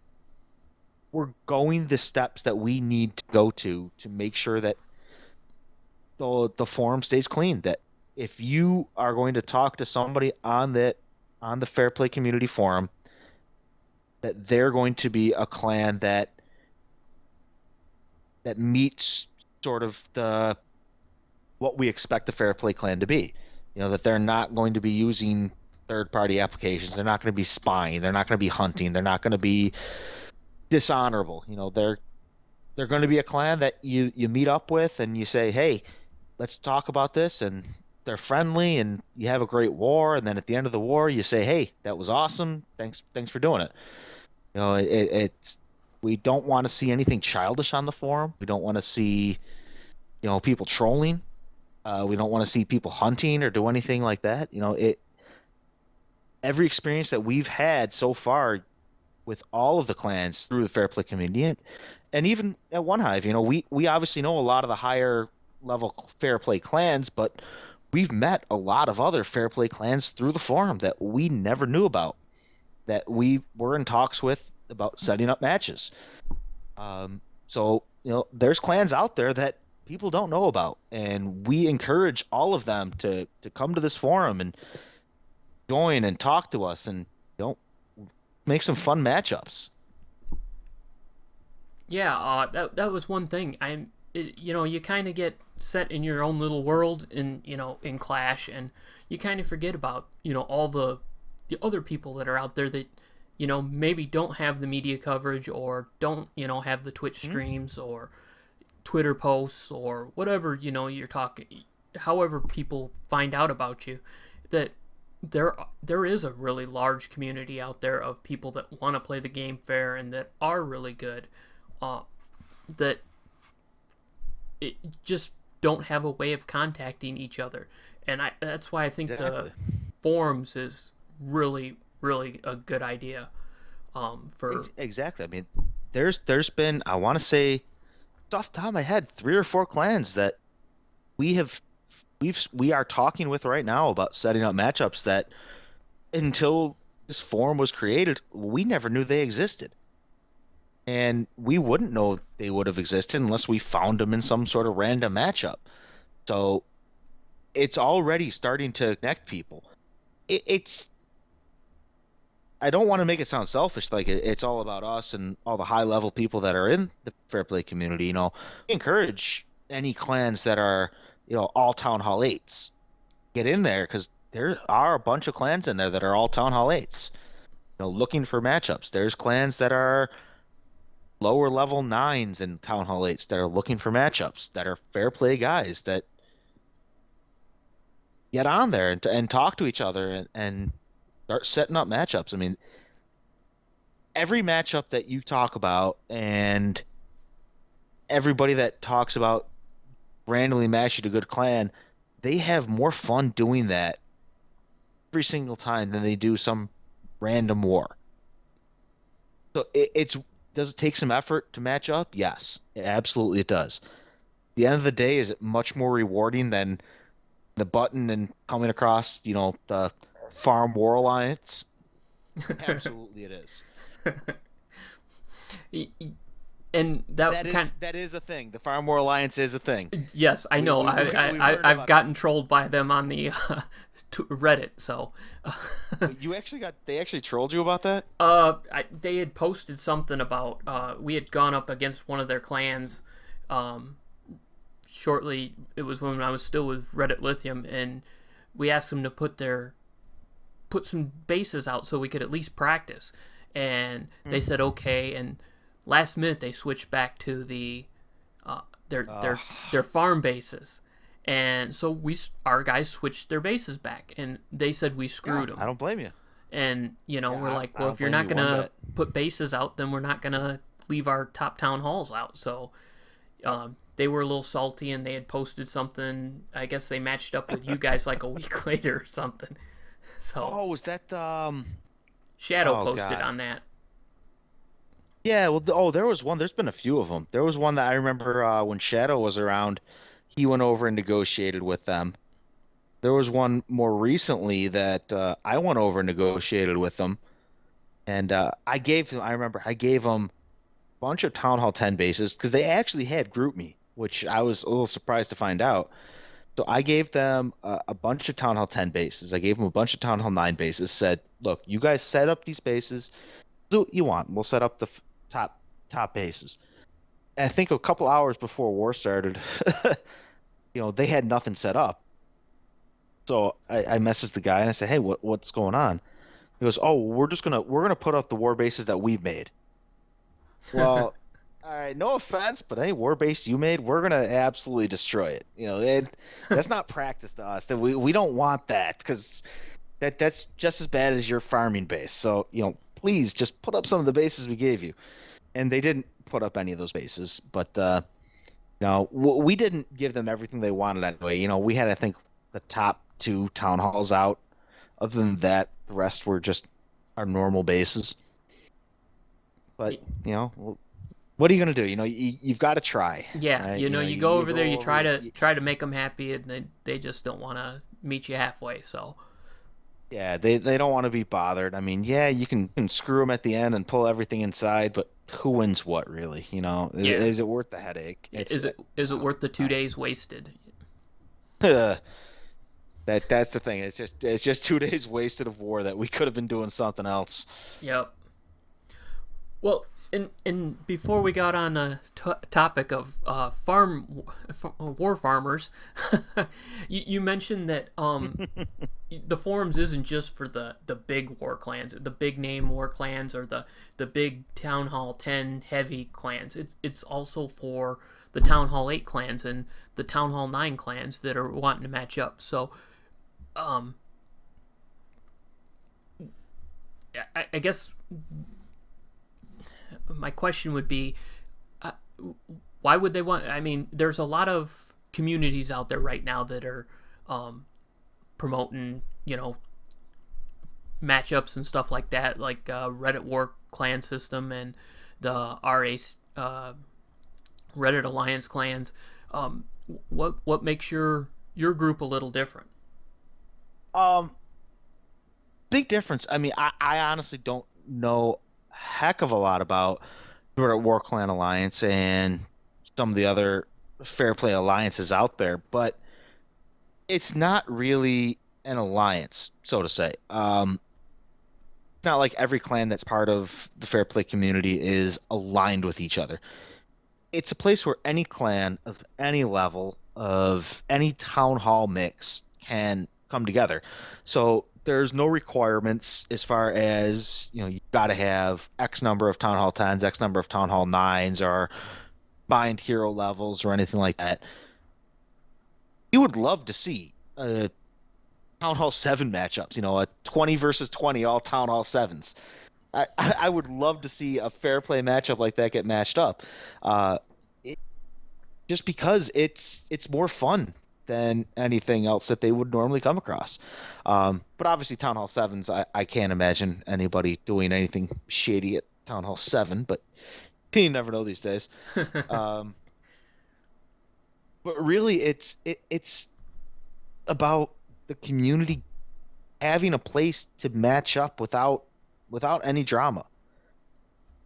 B: going the steps that we need to go to make sure that the forum stays clean. That if you are going to talk to somebody on the Fair Play community forum, that they're going to be a clan that meets sort of the what we expect a fair play clan to be. That they're not going to be using third party applications. They're not going to be spying. They're not going to be hunting. They're not going to be dishonorable. They're going to be a clan that you meet up with and you say, "Hey, let's talk about this," and they're friendly and you have a great war, and then at the end of the war you say, "Hey, that was awesome. Thanks for doing it." It's we don't want to see anything childish on the forum. We don't want to see, people trolling. We don't want to see people hunting or do anything like that. Every experience that we've had so far with all of the clans through the Fair Play community, and even at One Hive, we obviously know a lot of the higher level Fair Play clans, but we've met a lot of other Fair Play clans through the forum that we never knew about, that we were in talks with about setting up matches. So there's clans out there that people don't know about, and we encourage all of them to come to this forum and join and talk to us and make some fun matchups.
A: Yeah, that was one thing. You kind of get set in your own little world in Clash, and you kind of forget about all the other people that are out there that maybe don't have the media coverage or don't have the Twitch streams or Twitter posts or whatever you're talking. However, people find out about you, that there is a really large community out there of people that want to play the game fair and that are really good. That it just don't have a way of contacting each other, and that's why I think the forums is really a good idea. For
B: exactly, I mean, there's been, I want to say, off the top of my head, 3 or 4 clans that we are talking with right now about setting up matchups that until this forum was created, we never knew they existed. And we wouldn't know they would have existed unless we found them in some sort of random matchup. So it's already starting to connect people. It's I don't want to make it sound selfish, like it's all about us and all the high level people that are in the Fair Play community. Encourage any clans that are, all Town Hall 8s. Get in there, because there are a bunch of clans in there that are all Town Hall 8s. Looking for matchups. There's clans that are lower level 9s and Town Hall 8s that are looking for matchups, that are Fair Play guys that get on there and talk to each other and start setting up matchups. I mean, every matchup that you talk about and everybody that talks about randomly matching a good clan, they have more fun doing that every single time than they do some random war. So does it take some effort to match up? Yes, absolutely it does. At the end of the day, is it much more rewarding than the button and coming across, the Farm War Alliance? Absolutely it is.
A: And
B: that is a thing. The Farm War Alliance is a thing.
A: Yes, I know. I've gotten trolled by them on the Reddit. So
B: they actually trolled you about that?
A: They had posted something about we had gone up against one of their clans. Shortly, it was when I was still with Reddit Lithium, and we asked them to put some bases out so we could at least practice, and they said okay. And last minute they switched back to their farm bases, and so our guys switched their bases back, and they said we screwed them.
B: I don't blame you.
A: And we're like, well, if you're not gonna put bases out, then we're not gonna leave our top town halls out. So they were a little salty, and they had posted something. I guess they matched up with you guys like a week later or something. So
B: was that
A: Shadow posted on that?
B: Yeah, well, there was one. There's been a few of them. There was one that I remember when Shadow was around. He went over and negotiated with them. There was one more recently that I went over and negotiated with them, and I remember I gave them a bunch of Town Hall 10 bases because they actually had GroupMe, which I was a little surprised to find out. So I gave them a bunch of Town Hall 10 bases. I gave them a bunch of Town Hall 9 bases. Said, look, you guys set up these bases. Do what you want. We'll set up the top bases. And I think a couple hours before war started, they had nothing set up. So I messaged the guy and I said, "Hey, what's going on?" He goes, "Oh, we're gonna put up the war bases that we've made." Well, all right, no offense, but any war base you made, we're gonna absolutely destroy it. That's not practice to us. That we don't want that because that's just as bad as your farming base. So, please just put up some of the bases we gave you. And they didn't put up any of those bases, but we didn't give them everything they wanted anyway. We had, I think, the top two town halls out. Other than that, the rest were just our normal bases. But what are you gonna do? You've got to try.
A: Yeah,
B: Right?
A: you
B: You
A: go
B: you
A: over there,
B: go
A: you
B: over.
A: try to make them happy, and they just don't want to meet you halfway. So
B: Yeah, they don't want to be bothered. I mean, yeah, you can screw them at the end and pull everything inside, but who wins what really?
A: yeah,
B: Is it worth the headache? It's
A: is it worth the two
B: I,
A: days wasted?
B: that's the thing. It's just 2 days wasted of war that we could have been doing something else.
A: Yep. Well, and before we got on a topic of war farmers, you mentioned that the forums isn't just for the big war clans, the big name war clans, or the big Town Hall 10 heavy clans. It's also for the Town Hall 8 clans and the Town Hall 9 clans that are wanting to match up. So, um, I guess my question would be, uh, why would they want? I mean, there's a lot of communities out there right now that are promoting, matchups and stuff like that, like Reddit War Clan System and the Reddit Alliance clans. What makes your group a little different?
B: Um, Big difference. I mean, I honestly don't know a heck of a lot about War Clan Alliance and some of the other Fair Play alliances out there, but it's not really an alliance, so to say. It's not like every clan that's part of the Fair Play community is aligned with each other. It's a place where any clan of any level of any town hall mix can come together. So there's no requirements as far as, you've got to have X number of Town Hall 10s, X number of Town Hall 9s, or bind hero levels or anything like that. You would love to see Town Hall 7 matchups, a 20 versus 20 all Town Hall 7s. I would love to see a fair play matchup like that get matched up. Uh, it, just because it's more fun than anything else that they would normally come across. But obviously, Town Hall 7s, I can't imagine anybody doing anything shady at Town Hall 7, but you never know these days. Um, but really, it's about the community having a place to match up without any drama.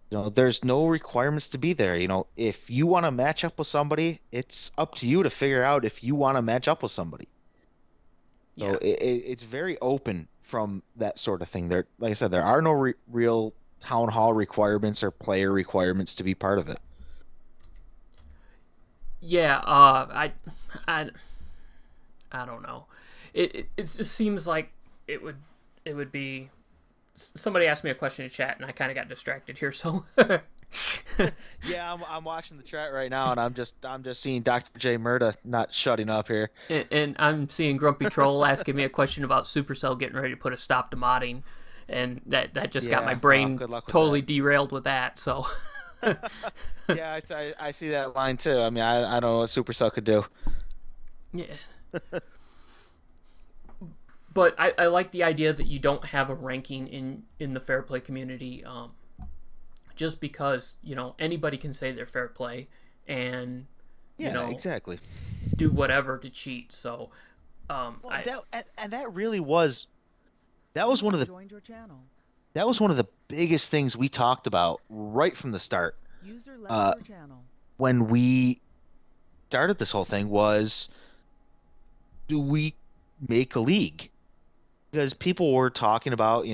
B: There's no requirements to be there. If you want to match up with somebody, it's up to you to figure out if you want to match up with somebody. So
A: Yeah.
B: it's very open from that sort of thing. There, like I said, there are no real town hall requirements or player requirements to be part of it.
A: Yeah, I, I don't know. It just seems like it would it would be. Somebody asked me a question in chat, and I kind of got distracted here. So,
B: Yeah, I'm watching the chat right now, and I'm just seeing Dr. J Murda not shutting up here.
A: and I'm seeing Grumpy Troll asking me a question about Supercell getting ready to put a stop to modding, and that just got my
B: Yeah, well,
A: brain
B: good luck with
A: totally
B: that.
A: derailed with that. So,
B: Yeah, I see that line too. I mean, I don't know what Supercell could do.
A: yeah. But I like the idea that you don't have a ranking in the fair play community, just because anybody can say they're fair play, and you
B: Yeah,
A: know
B: exactly.
A: do whatever to cheat. So,
B: Well,
A: I
B: and that really was that was one of
C: User
B: the
C: joined your channel.
B: that was one of the biggest things we talked about right from the start.
C: User
B: Uh,
C: left your channel.
B: when we started this whole thing was, do we make a league? Because people were talking about,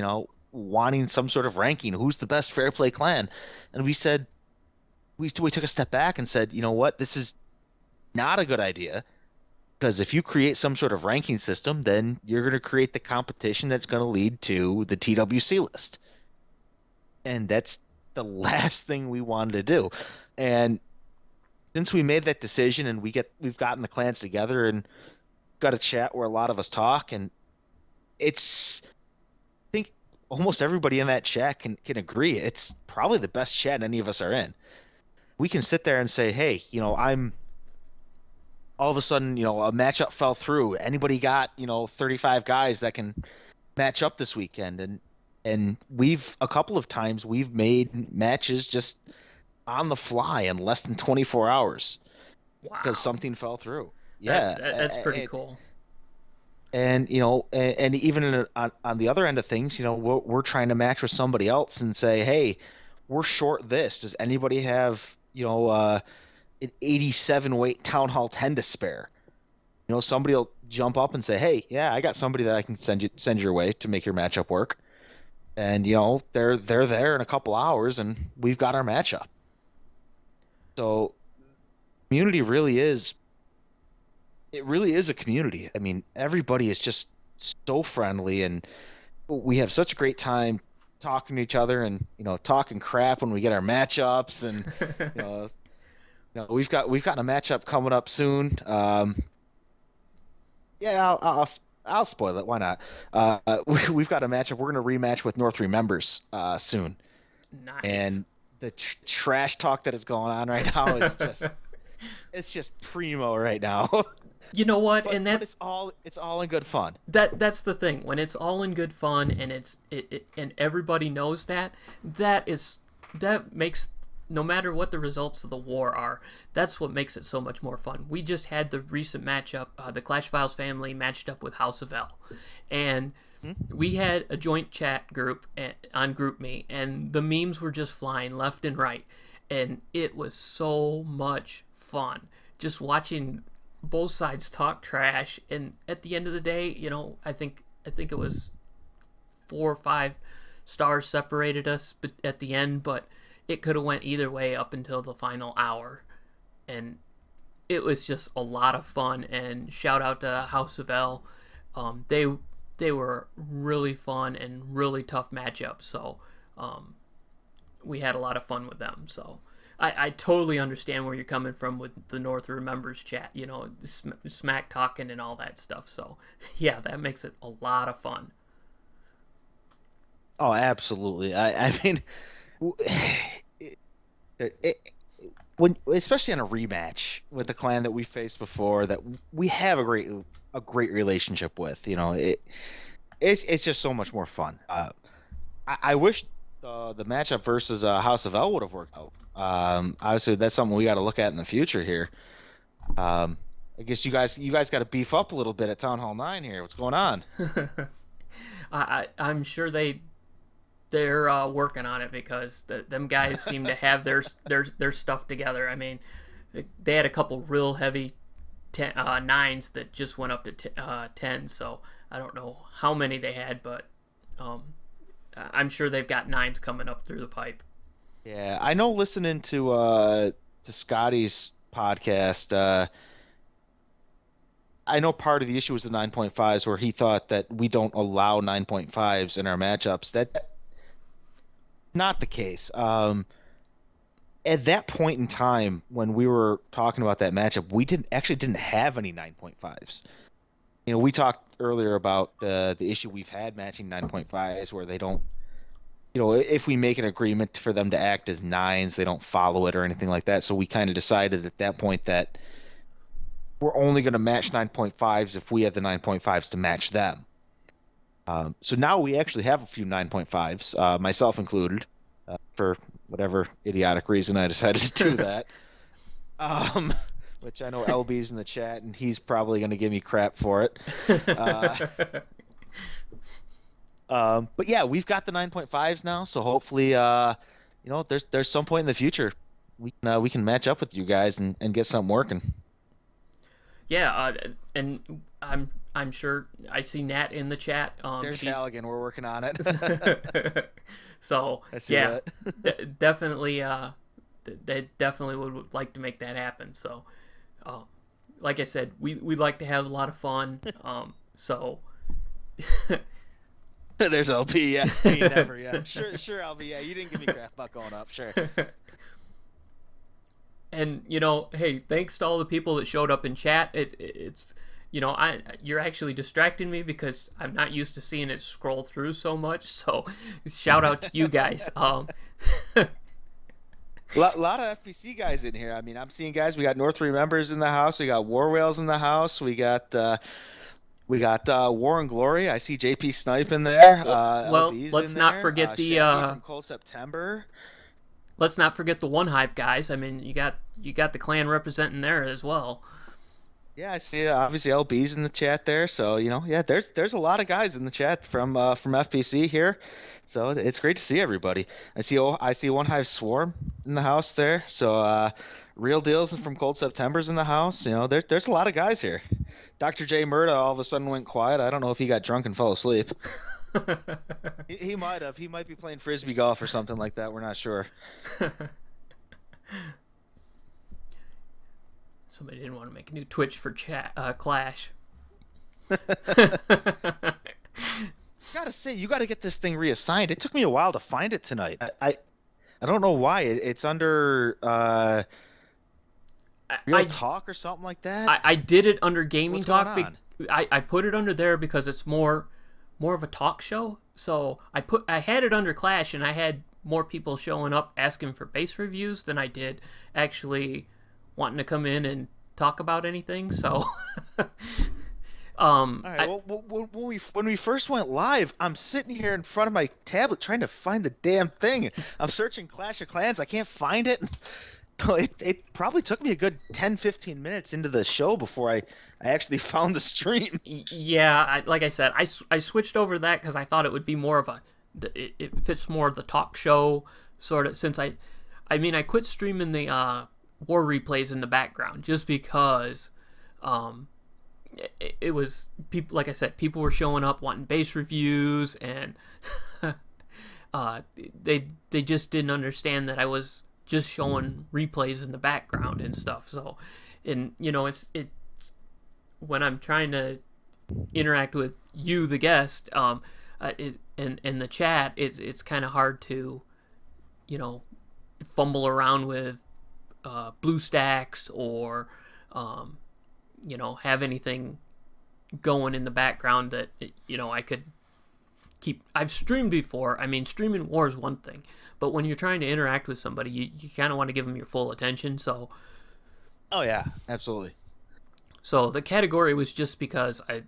B: wanting some sort of ranking. Who's the best fair play clan? And we said we took a step back and said, you know what, this is not a good idea because if you create some sort of ranking system, then you're going to create the competition that's going to lead to the TWC list, and that's the last thing we wanted to do. And since we made that decision and we've gotten the clans together and got a chat where a lot of us talk, and it's I think almost everybody in that chat can agree it's probably the best chat any of us are in. We can sit there and say, hey, I'm all of a sudden, a matchup fell through. Anybody got, 35 guys that can match up this weekend? And we've a couple of times we've made matches just on the fly in less than 24 hours because
A: Wow.
B: something fell through. Yeah.
A: That's pretty cool.
B: And even on the other end of things, we're trying to match with somebody else and say, hey, we're short this. Does anybody have, an 87 weight Town Hall 10 to spare? Somebody will jump up and say, hey, yeah, I got somebody that I can send your way to make your matchup work. And they're there in a couple hours, and we've got our matchup. So community really is. It really is a community. I mean, everybody is just so friendly, and we have such a great time talking to each other, and talking crap when we get our matchups, and you know, we've got a matchup coming up soon. Yeah, I'll spoil it. Why not? We've got a matchup. We're gonna rematch with North Remembers soon,
A: Nice.
B: and the trash talk that is going on right now is just it's just primo right now.
A: You know what?
B: But
A: And
B: but it's all in good fun.
A: that's the thing. When it's all in good fun and and everybody knows that, that makes, no matter what the results of the war are, that's what makes it so much more fun. We just had the recent matchup, the Clash Files family matched up with House of L, and
B: Hmm?
A: we had a joint chat group on GroupMe, and the memes were just flying left and right, and it was so much fun just watching both sides talk trash. And at the end of the day, I think it was 4 or 5 stars separated us at the end, but it could have went either way up until the final hour, and it was just a lot of fun. And shout out to House of L. They were really fun and really tough matchups. So we had a lot of fun with them. So I totally understand where you're coming from with the North Remembers chat. Smack talking and all that stuff. So yeah, that makes it a lot of fun.
B: Oh, absolutely. I mean, it, it, when especially on a rematch with the clan that we faced before that we have a great relationship with. It's just so much more fun. I wish the matchup versus House of L would have worked out. Obviously, that's something we got to look at in the future here. Um, I guess you guys got to beef up a little bit at Town Hall 9 here. What's going on?
A: I'm sure they're working on it, because them guys seem to have their stuff together. I mean, they had a couple real heavy nines that just went up to 10. So I don't know how many they had, but um, I'm sure they've got nines coming up through the pipe.
B: Yeah, I know. Listening to Scotty's podcast, I know part of the issue was the 9.5s, where he thought that we don't allow 9.5s in our matchups. That's not the case. At that point in time when we were talking about that matchup, we didn't have any 9.5s. We talked earlier about the issue we've had matching 9.5s, where they don't, if we make an agreement for them to act as nines, they don't follow it or anything like that. So we kind of decided at that point that we're only going to match 9.5s if we have the 9.5s to match them. So now we actually have a few 9.5s, myself included, for whatever idiotic reason I decided to do that. Um, which I know LB's in the chat, and he's probably going to give me crap for it. Uh, but yeah, we've got the 9.5s now, so hopefully, there's some point in the future we can match up with you guys and get something working.
A: Yeah, and I'm sure I see Nat in the chat.
B: There's
A: She's
B: Halligan. We're working on it.
A: so
B: I see
A: yeah,
B: that.
A: definitely. They definitely would like to make that happen. So, like I said, we like to have a lot of fun. So.
B: There's LP, yeah. Me never, yeah. Sure, LP, yeah. You didn't give me crap about going up, sure.
A: And hey, thanks to all the people that showed up in chat. It's you're actually distracting me because I'm not used to seeing it scroll through so much. So, shout out to you guys.
B: Lot of FPC guys in here. I mean, I'm seeing guys. We got North Remembers in the house. We got War Whales in the house. We got War and Glory. I see JP Snipe in there.
A: Well,
B: LB's
A: let's
B: in
A: not
B: there.
A: forget the
B: Shaggy from Cold September.
A: let's not forget the One Hive guys. I mean, you got the clan representing there as well.
B: Yeah, I see. Obviously, LB's in the chat there. So yeah, there's a lot of guys in the chat from FPC here. So it's great to see everybody. I see One Hive Swarm in the house there. So Real Deals from Cold September's in the house. There's a lot of guys here. Dr. J Murda all of a sudden went quiet. I don't know if he got drunk and fell asleep. He might have. He might be playing frisbee golf or something like that. We're not sure.
A: Somebody didn't want to make a new Twitch for Clash.
B: Gotta say, you gotta get this thing reassigned. It took me a while to find it tonight. I don't know why. It's under Real Talk or something like that.
A: I did it under Gaming
B: What's
A: Talk.
B: going on?
A: I put it under there because it's more of a talk show. So I had it under Clash, and I had more people showing up asking for base reviews than I did actually wanting to come in and talk about anything. So
B: all right. When we first went live, I'm sitting here in front of my tablet trying to find the damn thing. I'm searching Clash of Clans. I can't find it. It probably took me a good 10-15 minutes into the show before I actually found the stream.
A: Yeah, like I said, I switched over to that because I thought it would be more of it fits more of the talk show sort of, since I quit streaming the war replays in the background just because it was people, like I said, people were showing up wanting base reviews, and they just didn't understand that I was just showing replays in the background and stuff. So, and it when I'm trying to interact with you, the guest, in the chat, it's kind of hard to fumble around with BlueStacks or have anything going in the background that I could keep. I've streamed before. I mean, streaming war is one thing, but when you're trying to interact with somebody, you kind of want to give them your full attention. So,
B: oh yeah, absolutely.
A: So the category was just because I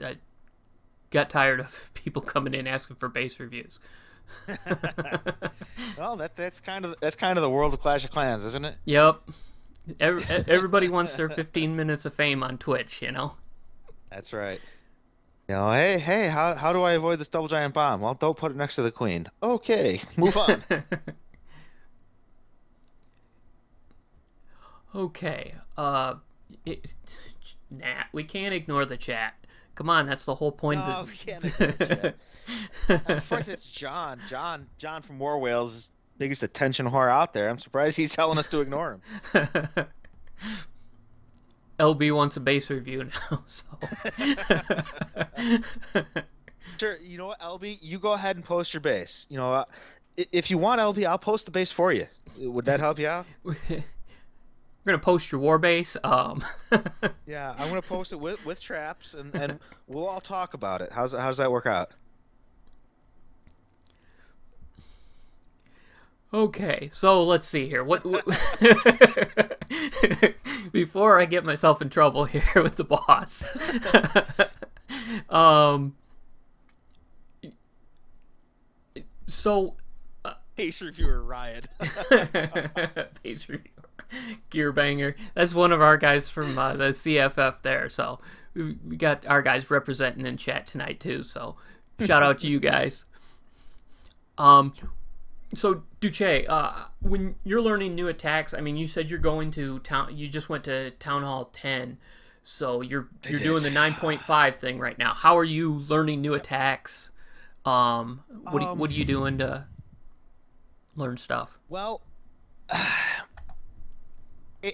A: got tired of people coming in asking for base reviews.
B: Well, that's kind of the world of Clash of Clans, isn't it?
A: Yep. Everybody wants their 15 minutes of fame on Twitch,
B: That's right. Hey, how do I avoid this double giant bomb? Well, don't put it next to the queen. Okay, move on.
A: Okay. Nat, we can't ignore the chat. Come on, that's the whole point.
B: No, we can't ignore the chat. Of course, it's John. John from War Whales is the biggest attention whore out there. I'm surprised he's telling us to ignore him.
A: LB wants a base review now, so.
B: Sure, you know what, LB? You go ahead and post your base. If you want, LB, I'll post the base for you. Would that help you out?
A: We're gonna post your war base.
B: Yeah, I'm gonna post it with traps, and we'll all talk about it. How's that work out?
A: Okay, so let's see here. What before I get myself in trouble here with the boss. So
B: Base reviewer riot.
A: Base reviewer. Gear banger. That's one of our guys from the CFF there. So we got our guys representing in chat tonight too. So shout out to you guys. So Duce, when you're learning new attacks, I mean, you said you're going to town. You just went to Town Hall 10. So
B: I
A: you're
B: did.
A: doing the 9.5 thing right now. How are you learning new
B: Yep.
A: attacks?
B: Um,
A: What are you doing to learn stuff?
B: well,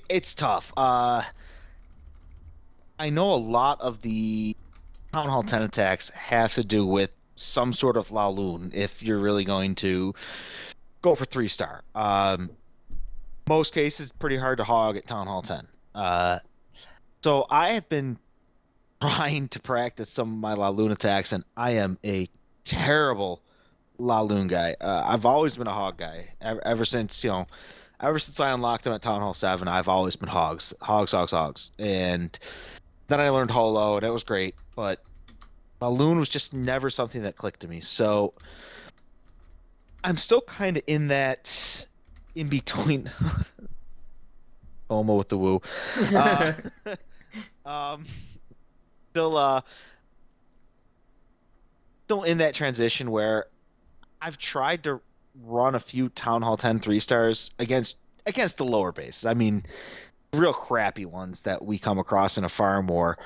B: it's tough. I know a lot of the Town Hall 10 attacks have to do with some sort of Laloon if you're really going to go for 3 star. Most cases, pretty hard to hog at Town Hall 10. So I have been trying to practice some of my Laloon attacks, and I am a terrible Laloon guy. I've always been a hog guy ever since, ever since I unlocked him at Town Hall 7. I've always been hogs, hogs, hogs, hogs. And then I learned Holo, and it was great, but Laloon was just never something that clicked to me. So I'm still kind of in that in between. Homo with the woo. Uh, um, still, still in that transition where I've tried to run a few Town Hall 10 3 stars against the lower bases. I mean, real crappy ones that we come across in a farm war.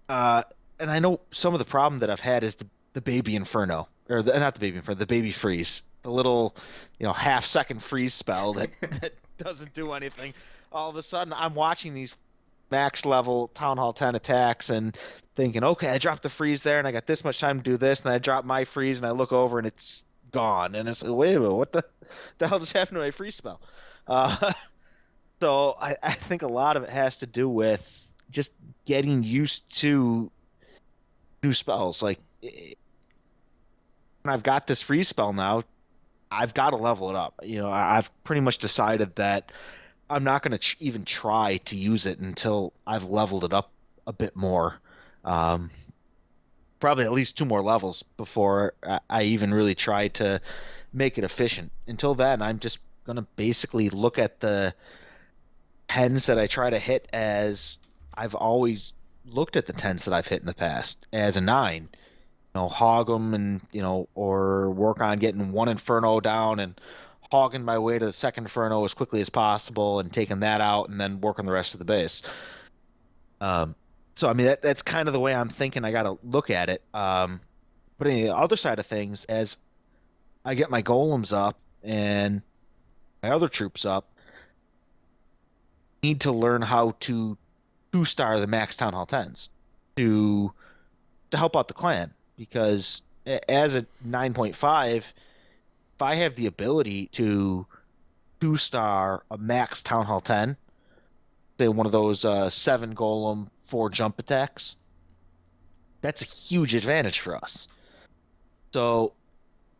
B: Uh, and I know some of the problem that I've had is the baby inferno, or not the baby inferno, the baby freeze, the little, half-second freeze spell that doesn't do anything. All of a sudden, I'm watching these max level Town Hall 10 attacks and thinking, okay, I dropped the freeze there, and I got this much time to do this, and I drop my freeze, and I look over, and it's gone, and it's like, wait a minute, what the hell just happened to my freeze spell? Uh, so I think a lot of it has to do with just getting used to new spells. Like when I've got this freeze spell now, I've got to level it up. I've pretty much decided that I'm not going to even try to use it until I've leveled it up a bit more. Um, Probably at least 2 more levels before I even really try to make it efficient. Until then, I'm just going to basically look at the tens that I try to hit as I've always looked at the tens that I've hit in the past as a nine. Hog them and, or work on getting one Inferno down and hogging my way to the second Inferno as quickly as possible and taking that out and then working the rest of the base. So, I mean, that's kind of the way I'm thinking I got to look at it. But on the other side of things, as I get my golems up and my other troops up, I need to learn how to 2 star the max Town Hall 10s to help out the clan because as a 9.5, if I have the ability to 2 star a max Town Hall 10, say one of those 7 golem 4 jump attacks, that's a huge advantage for us. So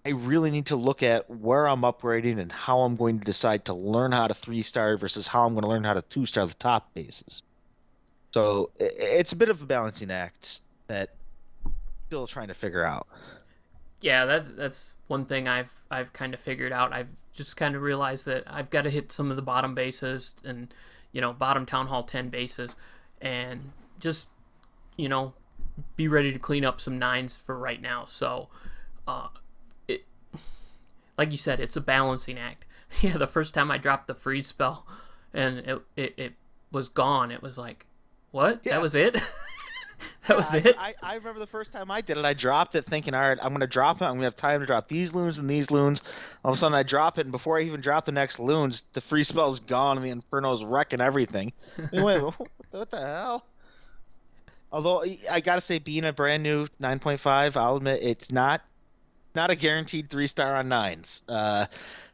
B: I really need to look at where I'm upgrading and how I'm going to decide to learn how to 3 star versus how I'm going to learn how to 2 star the top bases. So it's a bit of a balancing act that I'm still trying to figure out.
A: Yeah, that's one thing I've kind of figured out. I've just kind of realized that I've got to hit some of the bottom bases and bottom Town Hall 10 bases, and just be ready to clean up some nines for right now. So, it like you said, it's a balancing act. Yeah, the first time I dropped the freeze spell, and it was gone. It was like, what?
B: Yeah.
A: That was it? That was
B: Yeah,
A: it?
B: I remember the first time I did it, I dropped it thinking, all right, I'm going to drop it. I'm going to have time to drop these loons and these loons. All of a sudden, I drop it, and before I even drop the next loons, the free spell's gone and the Inferno's wrecking everything. Wait, what the hell? Although, I got to say, being a brand new 9.5, I'll admit it's not a guaranteed 3 star on nines. I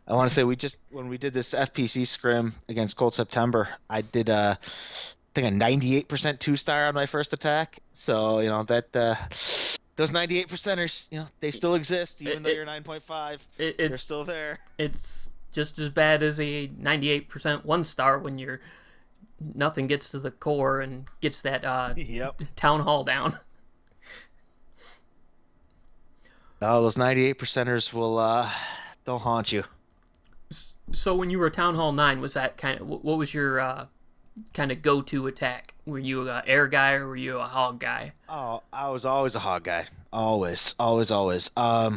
B: want to say when we did this FPC scrim against Cold September, I did I think a 98% 2 star on my first attack. So, that those 98 percenters, they still exist even though you're 9.5. They're still there.
A: It's just as bad as a 98% 1 star when nothing gets to the core and gets that
B: Yep.
A: town hall down.
B: Oh, those 98 percenters they'll haunt you.
A: So when you were Town Hall 9, was that what was your kind of go-to attack? Were you a air guy or were you a hog guy?
B: Oh, I was always a hog guy. Always, always, always. I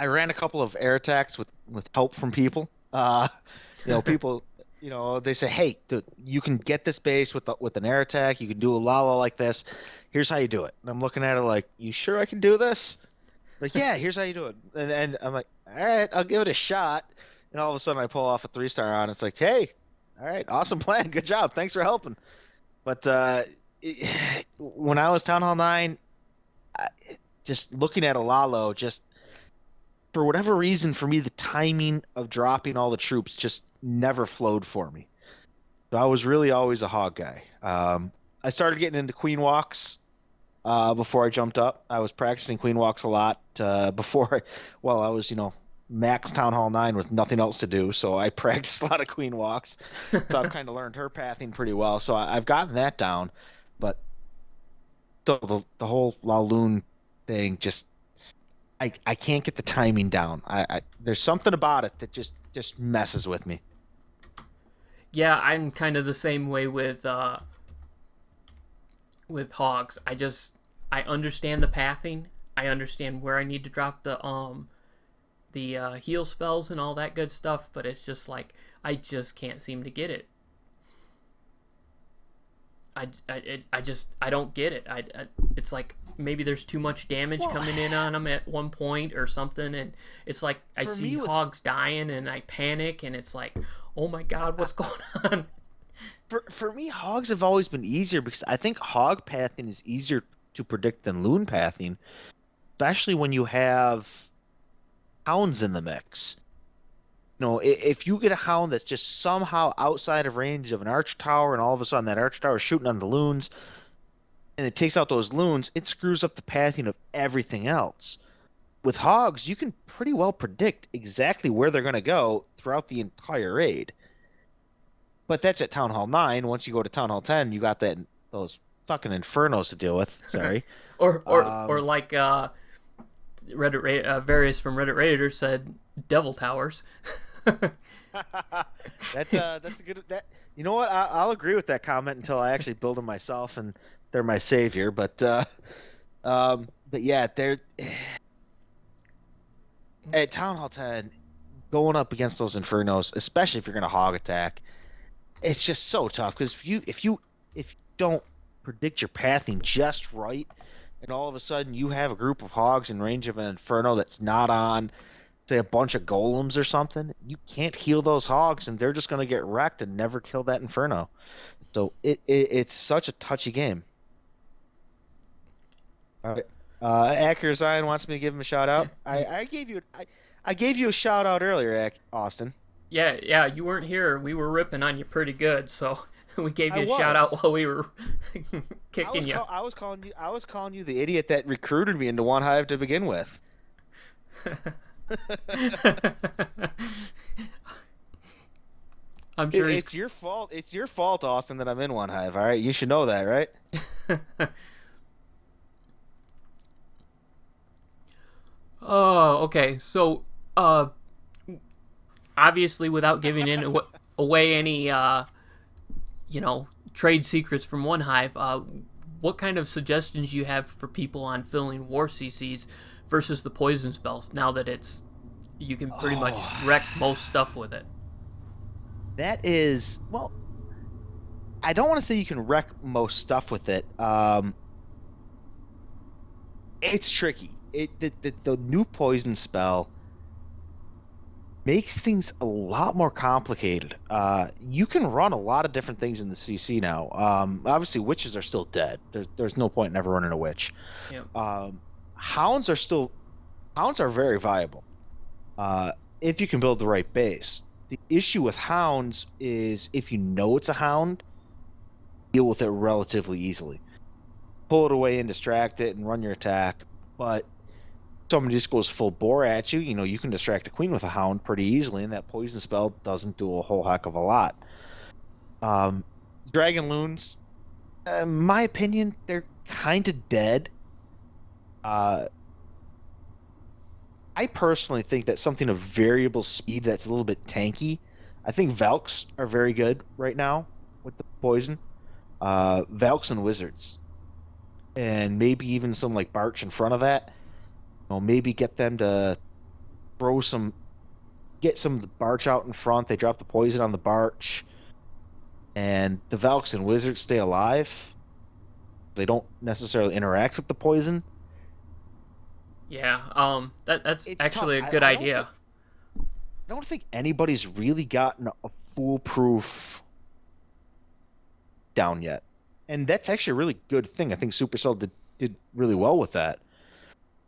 B: ran a couple of air attacks with help from people. People they say, hey, dude, you can get this base with an air attack. You can do a Lala like this. Here's how you do it. And I'm looking at it like, you sure I can do this? Like, yeah, here's how you do it. And I'm like, all right, I'll give it a shot. And all of a sudden I pull off a 3-star on. It's like, hey, all right, awesome plan. Good job. Thanks for helping. But when I was Town Hall 9, just looking at a Lalo, just for whatever reason, for me, the timing of dropping all the troops just never flowed for me. So I was really always a hog guy. I started getting into queen walks before I jumped up. I was practicing queen walks a lot I was, max Town Hall 9 with nothing else to do. So I practiced a lot of queen walks. So I've kind of learned her pathing pretty well. So I've gotten that down. But the whole Laloon thing just I can't get the timing down. There's something about it that just messes with me.
A: Yeah, I'm kind of the same way with hogs. I understand the pathing. I understand where I need to drop the heal spells and all that good stuff, but it's just like I just can't seem to get it. I don't get it. It's like maybe there's too much damage coming in on them at one point or something, and it's like I see hogs dying and I panic, and it's like, oh my god, what's going on?
B: For me, hogs have always been easier because I think hog pathing is easier to predict than loon pathing, especially when you have hounds in the mix. If you get a hound that's just somehow outside of range of an arch tower, and all of a sudden that arch tower is shooting on the loons, and it takes out those loons, it screws up the pathing of everything else. With hogs, you can pretty well predict exactly where they're going to go throughout the entire raid. But that's at Town Hall 9. Once you go to Town Hall 10, you got those fucking infernos to deal with. Sorry.
A: or like Reddit various from Reddit Raiders said, devil towers.
B: That's a good you know what, I'll agree with that comment until I actually build them myself and they're my savior. But yeah, they're at Town Hall 10 going up against those infernos, especially if you're going to hog attack. It's just so tough because if you don't predict your pathing just right, and all of a sudden you have a group of hogs in range of an inferno that's not on, say, a bunch of golems or something, you can't heal those hogs, and they're just going to get wrecked and never kill that inferno. So it's such a touchy game. All right. Acker Zion wants me to give him a shout out. I gave you a shout out earlier, Austin.
A: Yeah, you weren't here. We were ripping on you pretty good, so we gave you a shout out while we were kicking you.
B: I was calling you the idiot that recruited me into One Hive to begin with.
A: I'm sure
B: it's your fault. It's your fault, Austin, that I'm in One Hive. All right, you should know that, right?
A: Oh, okay. So, obviously, without giving away any, trade secrets from One Hive, what kind of suggestions you have for people on filling war CCs versus the poison spells? Now that you can pretty much wreck most stuff with it.
B: That is, well, I don't want to say you can wreck most stuff with it. It's tricky. The new poison spell makes things a lot more complicated. You can run a lot of different things in the CC now. Obviously, witches are still dead. There's no point in ever running a witch.
A: Yep.
B: Hounds are very viable if you can build the right base. The issue with hounds is if you know it's a hound, deal with it relatively easily. Pull it away and distract it and run your attack. But somebody just goes full bore at you, you can distract a queen with a hound pretty easily, and that poison spell doesn't do a whole heck of a lot. Dragon loons, in my opinion, they're kind of dead. I personally think that something of variable speed that's a little bit tanky. I think Valks are very good right now with the poison. Valks and Wizards. And maybe even some like Barch in front of that. Maybe get them to throw some get some of the Barch out in front. They drop the poison on the Barch, and the Valks and Wizards stay alive. They don't necessarily interact with the poison.
A: Yeah, that's
B: It's tough.
A: actually a good idea.
B: I don't think anybody's really gotten a foolproof down yet, and that's actually a really good thing. I think Supercell did really well with that.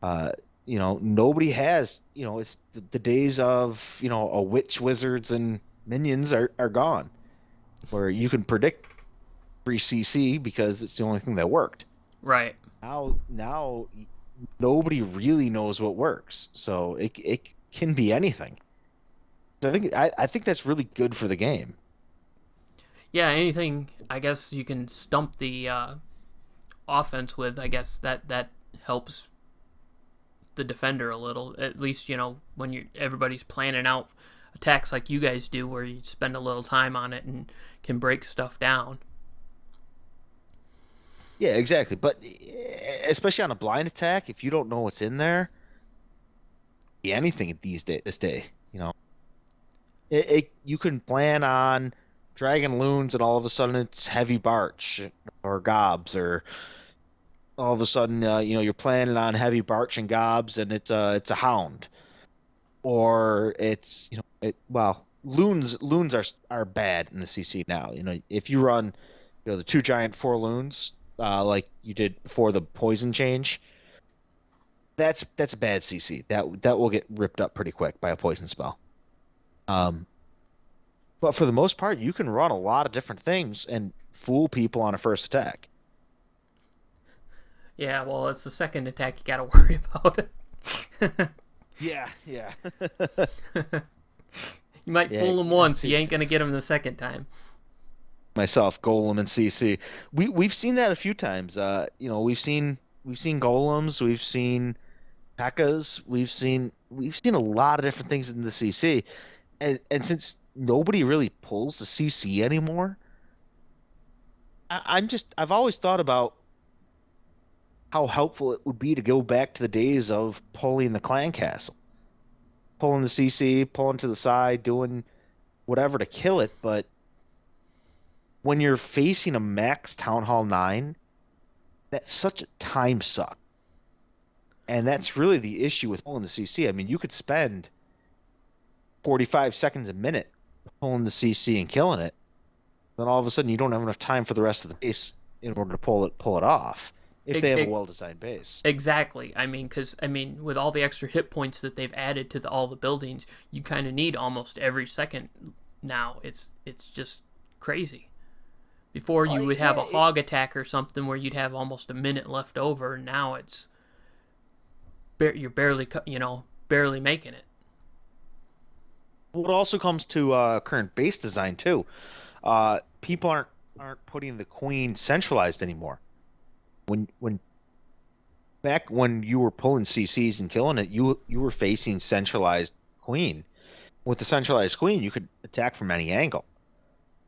B: Uh, nobody has. It's the days of a witch, wizards, and minions are gone, where you can predict free CC because it's the only thing that worked.
A: Right.
B: Now nobody really knows what works, so it can be anything. I think that's really good for the game.
A: Yeah, anything I guess you can stump the offense with, I guess that helps the defender a little. At least, when everybody's planning out attacks like you guys do, where you spend a little time on it and can break stuff down.
B: Yeah, exactly. But especially on a blind attack, if you don't know what's in there, anything this day, you can plan on Dragon Loons, and all of a sudden it's Heavy Barch or Gobs, or all of a sudden you're planning on Heavy Barch and Gobs, and it's a Hound, or it's well, loons are bad in the CC now. If you run the two giant four loons like you did before the poison change, that's a bad CC. That will get ripped up pretty quick by a poison spell. But for the most part, you can run a lot of different things and fool people on a first attack.
A: Yeah, well, it's the second attack you gotta worry about.
B: Yeah.
A: You might fool them once, you ain't gonna get them the second time.
B: Myself, Golem and CC. We've seen that a few times. We've seen golems, we've seen P.E.K.K.A.s, we've seen a lot of different things in the CC, and since nobody really pulls the CC anymore, I've always thought about how helpful it would be to go back to the days of pulling the clan castle, pulling the CC, pulling to the side, doing whatever to kill it, but when you're facing a max Town Hall 9, that's such a time suck. And that's really the issue with pulling the CC. I mean, you could spend 45 seconds a minute pulling the CC and killing it. Then all of a sudden you don't have enough time for the rest of the base in order to pull it off. If they have a well-designed base.
A: Exactly. With all the extra hit points that they've added to all the buildings, you kind of need almost every second now. It's just crazy. Before you would have a hog attack or something where you'd have almost a minute left over, and now you're barely making it.
B: Well, it also comes to current base design too. People aren't putting the queen centralized anymore. Back when you were pulling CCs and killing it, you were facing centralized queen. With the centralized queen, you could attack from any angle.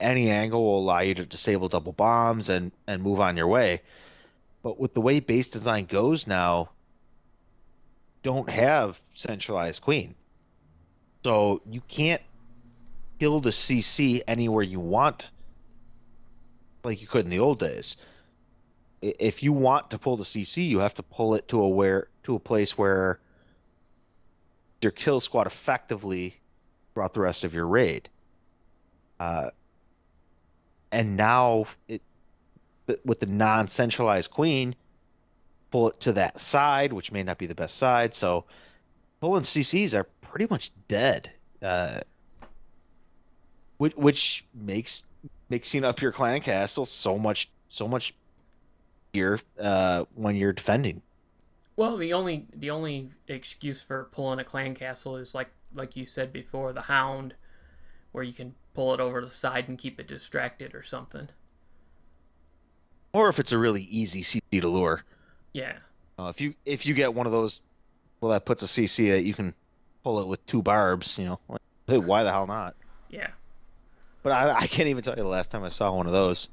B: Any angle will allow you to disable double bombs and move on your way. But with the way base design goes now, don't have centralized queen. So you can't kill the CC anywhere you want like you could in the old days. If you want to pull the CC, you have to pull it to a place where your kill squad effectively throughout the rest of your raid. And now with the non-centralized queen, pull it to that side, which may not be the best side. So pulling CCs are pretty much dead, which makes mixing up your clan castle so much easier when you're defending.
A: Well, the only excuse for pulling a clan castle is like you said before, the Hound, where you can pull it over to the side and keep it distracted or something.
B: Or if it's a really easy CC to lure.
A: Yeah.
B: If you get one of those, well, that puts a CC that you can pull it with 2 barbs, hey, why the hell not?
A: Yeah.
B: But I can't even tell you the last time I saw one of those.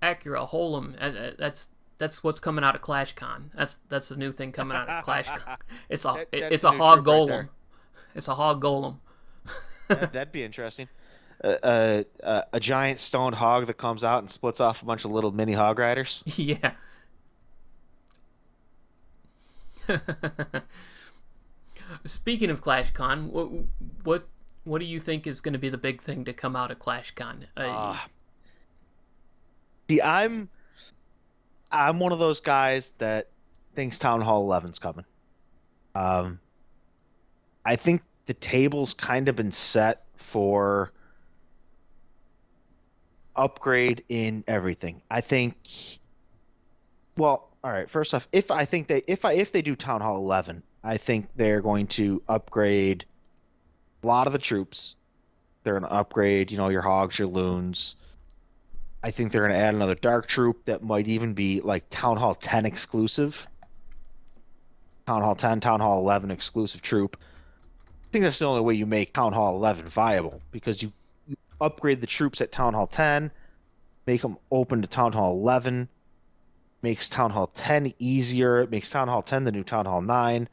A: Acura Holem, that's That's what's coming out of ClashCon. That's the new thing coming out of ClashCon. It's a
B: That's
A: it's
B: the
A: a
B: new
A: hog
B: troop right
A: golem.
B: there.
A: It's a hog golem.
B: That'd be interesting. A giant stone hog that comes out and splits off a bunch of little mini hog riders.
A: Yeah. Speaking of ClashCon, what do you think is going to be the big thing to come out of ClashCon?
B: Uh, See, I'm one of those guys that thinks Town Hall 11's coming. Um, I think the table's kind of been set for upgrade in everything. I think, well, all right, first off, if they do Town Hall 11, I think they're going to upgrade a lot of the troops. They're going to upgrade, your hogs, your loons. I think they're going to add another dark troop that might even be like Town Hall 10 exclusive. Town Hall 10, Town Hall 11 exclusive troop. I think that's the only way you make Town Hall 11 viable, because you upgrade the troops at Town Hall 10, make them open to Town Hall 11, makes Town Hall 10 easier, it makes Town Hall 10 the new Town Hall 9.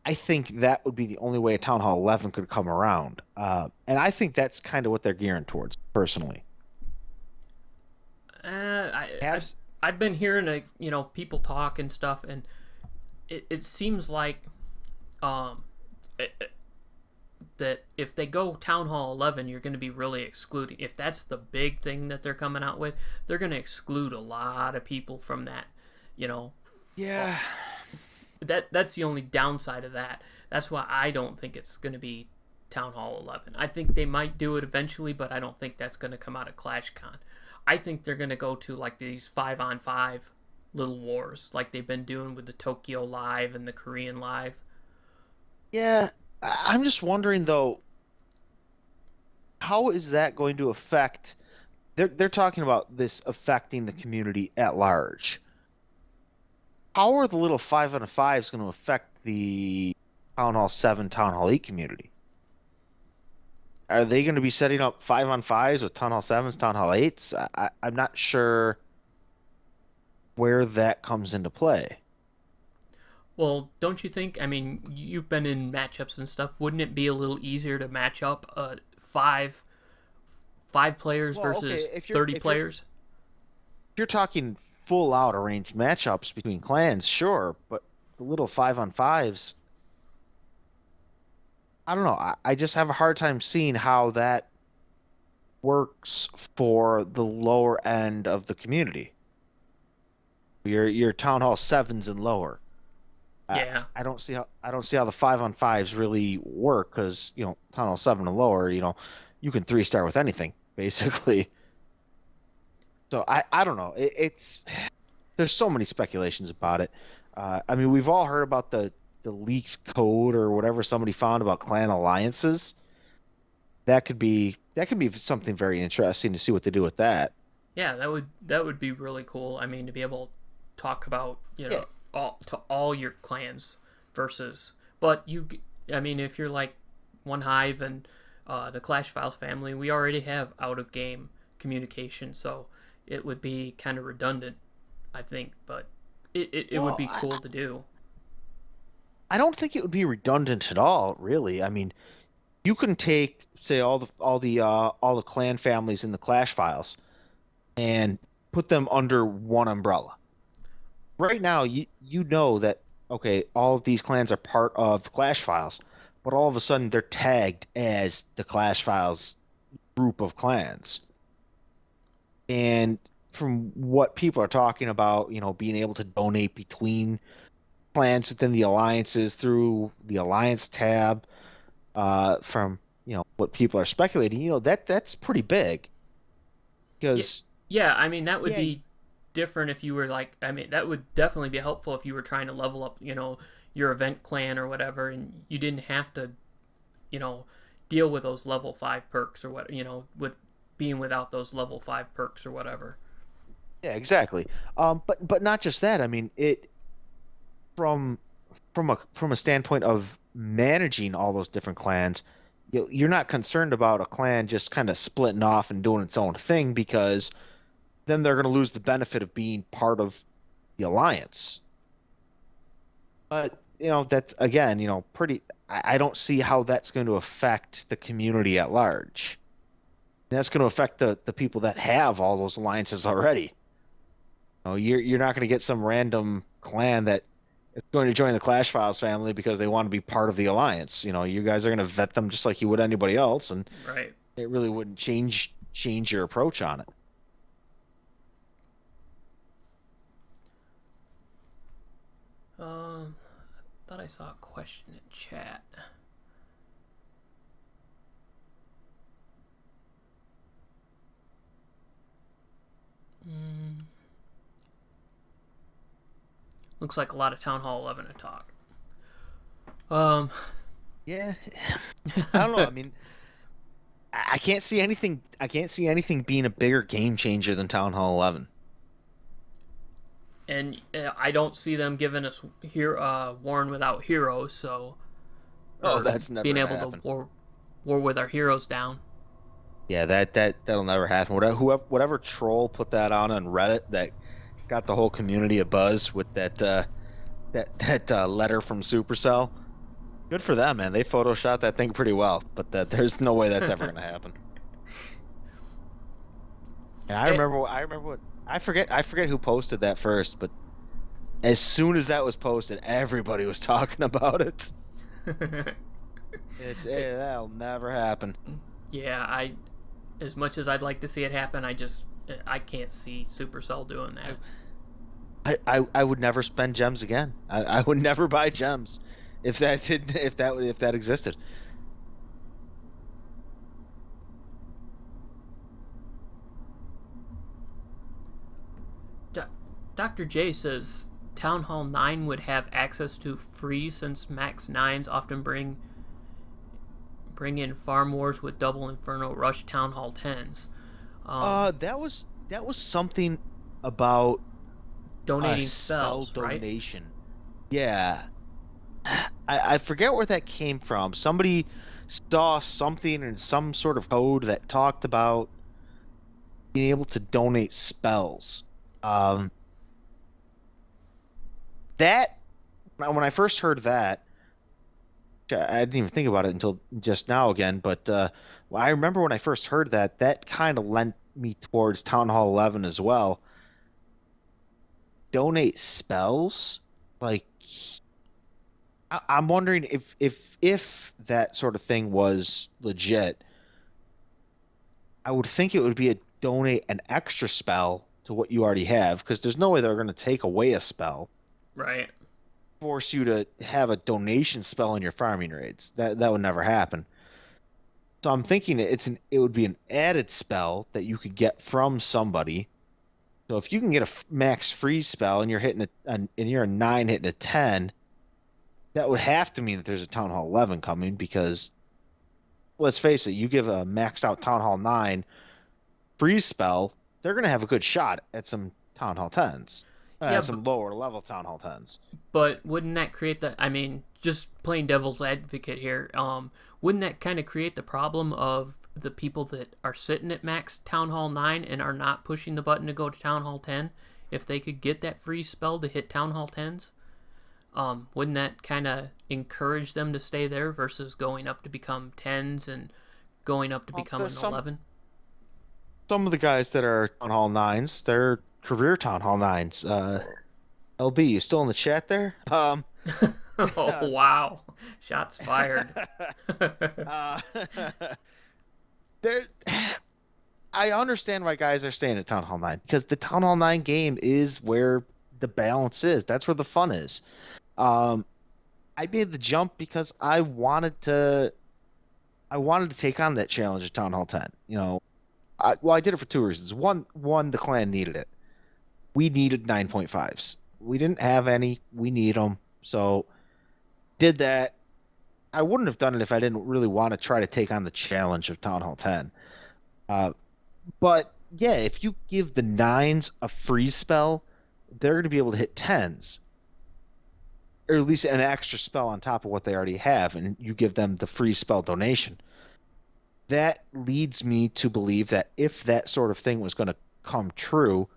B: I think that would be the only way a Town Hall 11 could come around. And I think that's kind of what they're gearing towards, personally.
A: I've been hearing people talk and stuff, and it seems like that if they go Town Hall 11, you're going to be really excluding. If that's the big thing that they're coming out with, they're going to exclude a lot of people from that.
B: Yeah.
A: That's the only downside of that. That's why I don't think it's going to be Town Hall 11. I think they might do it eventually, but I don't think that's going to come out of ClashCon. I think they're going to go to like these 5-on-5 little wars like they've been doing with the Tokyo Live and the Korean Live.
B: Yeah, I'm just wondering though, how is that going to affect? They're talking about this affecting the community at large. How are the little 5-on-5s going to affect the Town Hall 7, Town Hall 8 community? Are they going to be setting up 5-on-5s with Town Hall 7s, Town Hall 8s? I'm not sure where that comes into play.
A: Well, don't you think, I mean, you've been in matchups and stuff, wouldn't it be a little easier to match up five players versus 30 players?
B: If you're talking full out arranged matchups between clans, sure, but the little 5-on-5s, I don't know. I just have a hard time seeing how that works for the lower end of the community. Your Town Hall 7s and lower.
A: Yeah.
B: I don't see how the 5-on-5s really work, because Town Hall 7 and lower, you can 3-star with anything basically. So I don't know. There's so many speculations about it. I mean, we've all heard about the leaked code or whatever somebody found about clan alliances. That could be something very interesting to see what they do with that.
A: Yeah, that would be really cool. I mean, to be able to talk about
B: Yeah.
A: all your clans versus, but I mean, if you're like One Hive and the Clash Files family, we already have out of game communication, so it would be kind of redundant, I think, but it would be cool to do.
B: I don't think it would be redundant at all, really. I mean, you can take, say, all the clan families in the Clash Files and put them under one umbrella. Right now, you know that, okay, all of these clans are part of the Clash Files, but all of a sudden they're tagged as the Clash Files group of clans. And from what people are talking about, being able to donate between clans within the alliances through the alliance tab, from what people are speculating, that's pretty big. Because
A: yeah, I mean, that would be different if you were like, I mean, that would definitely be helpful if you were trying to level up, your event clan or whatever, and you didn't have to, deal with those level 5 perks or what, with being without those level 5 perks or whatever.
B: Yeah, exactly. But not just that. I mean, it from a standpoint of managing all those different clans, you're not concerned about a clan just kind of splitting off and doing its own thing, because then they're going to lose the benefit of being part of the alliance. But, that's again, pretty. I don't see how that's going to affect the community at large. That's going to affect the people that have all those alliances already. You're not going to get some random clan that is going to join the Clash Files family because they want to be part of the alliance. You guys are going to vet them just like you would anybody else, and
A: Right.
B: it really wouldn't change your approach on it.
A: I thought I saw a question in chat. Looks like a lot of Town Hall 11 to talk.
B: Yeah, I don't know. I mean, I can't see anything. I can't see anything being a bigger game changer than Town Hall 11.
A: And I don't see them giving us Warren without heroes, so
B: That's never
A: being
B: gonna
A: able
B: happen.
A: to war with our heroes down.
B: Yeah, that'll never happen. Whatever troll put that on Reddit that got the whole community a buzz with that letter from Supercell. Good for them, man. They photoshopped that thing pretty well, but there's no way that's ever gonna happen. And I remember what I forget who posted that first, but as soon as that was posted, everybody was talking about it. That'll never happen.
A: Yeah, as much as I'd like to see it happen, I can't see Supercell doing that.
B: I would never spend gems again. I would never buy gems if that existed.
A: Dr. J says Town Hall 9 would have access to free since Max 9s often bring in Farm Wars with Double Inferno Rush Town Hall 10s.
B: That was something about
A: Donating
B: spell
A: spells, right?
B: donation. Yeah. I forget where that came from. Somebody saw something in some sort of code that talked about being able to donate spells. That when I first heard that, I didn't even think about it until just now again. But I remember when I first heard that, that kind of lent me towards Town Hall 11 as well. Donate spells, like I'm wondering if that sort of thing was legit. I would think it would be a donate an extra spell to what you already have, because there's no way they're going to take away a spell,
A: Right.
B: force you to have a donation spell in your farming raids. That would never happen. So I'm thinking it would be an added spell that you could get from somebody. So if you can get a max freeze spell and you're hitting and you're a 9 hitting a 10, that would have to mean that there's a Town Hall 11 coming, because let's face it, you give a maxed out Town Hall 9 freeze spell, they're going to have a good shot at some Town Hall 10s.
A: Yeah,
B: Some lower level Town Hall 10s.
A: But wouldn't that create just playing devil's advocate here, wouldn't that kind of create the problem of the people that are sitting at max Town Hall 9 and are not pushing the button to go to Town Hall 10? If they could get that free spell to hit Town Hall 10s, wouldn't that kind of encourage them to stay there versus going up to become 10s and going up to become an 11?
B: Some of the guys that are Town Hall 9s, they're career Town Hall 9s. LB, you still in the chat there?
A: Oh, wow. Shots fired.
B: there, I understand why guys are staying at Town Hall 9, because the Town Hall 9 game is where the balance is. That's where the fun is. I made the jump because I wanted to take on that challenge at Town Hall 10. I did it for two reasons. One, the clan needed it. We needed 9.5s. We didn't have any. We need them. So did that. I wouldn't have done it if I didn't really want to try to take on the challenge of Town Hall 10. But yeah, if you give the 9s a freeze spell, they're going to be able to hit 10s. Or at least an extra spell on top of what they already have, and you give them the free spell donation. That leads me to believe that if that sort of thing was going to come true,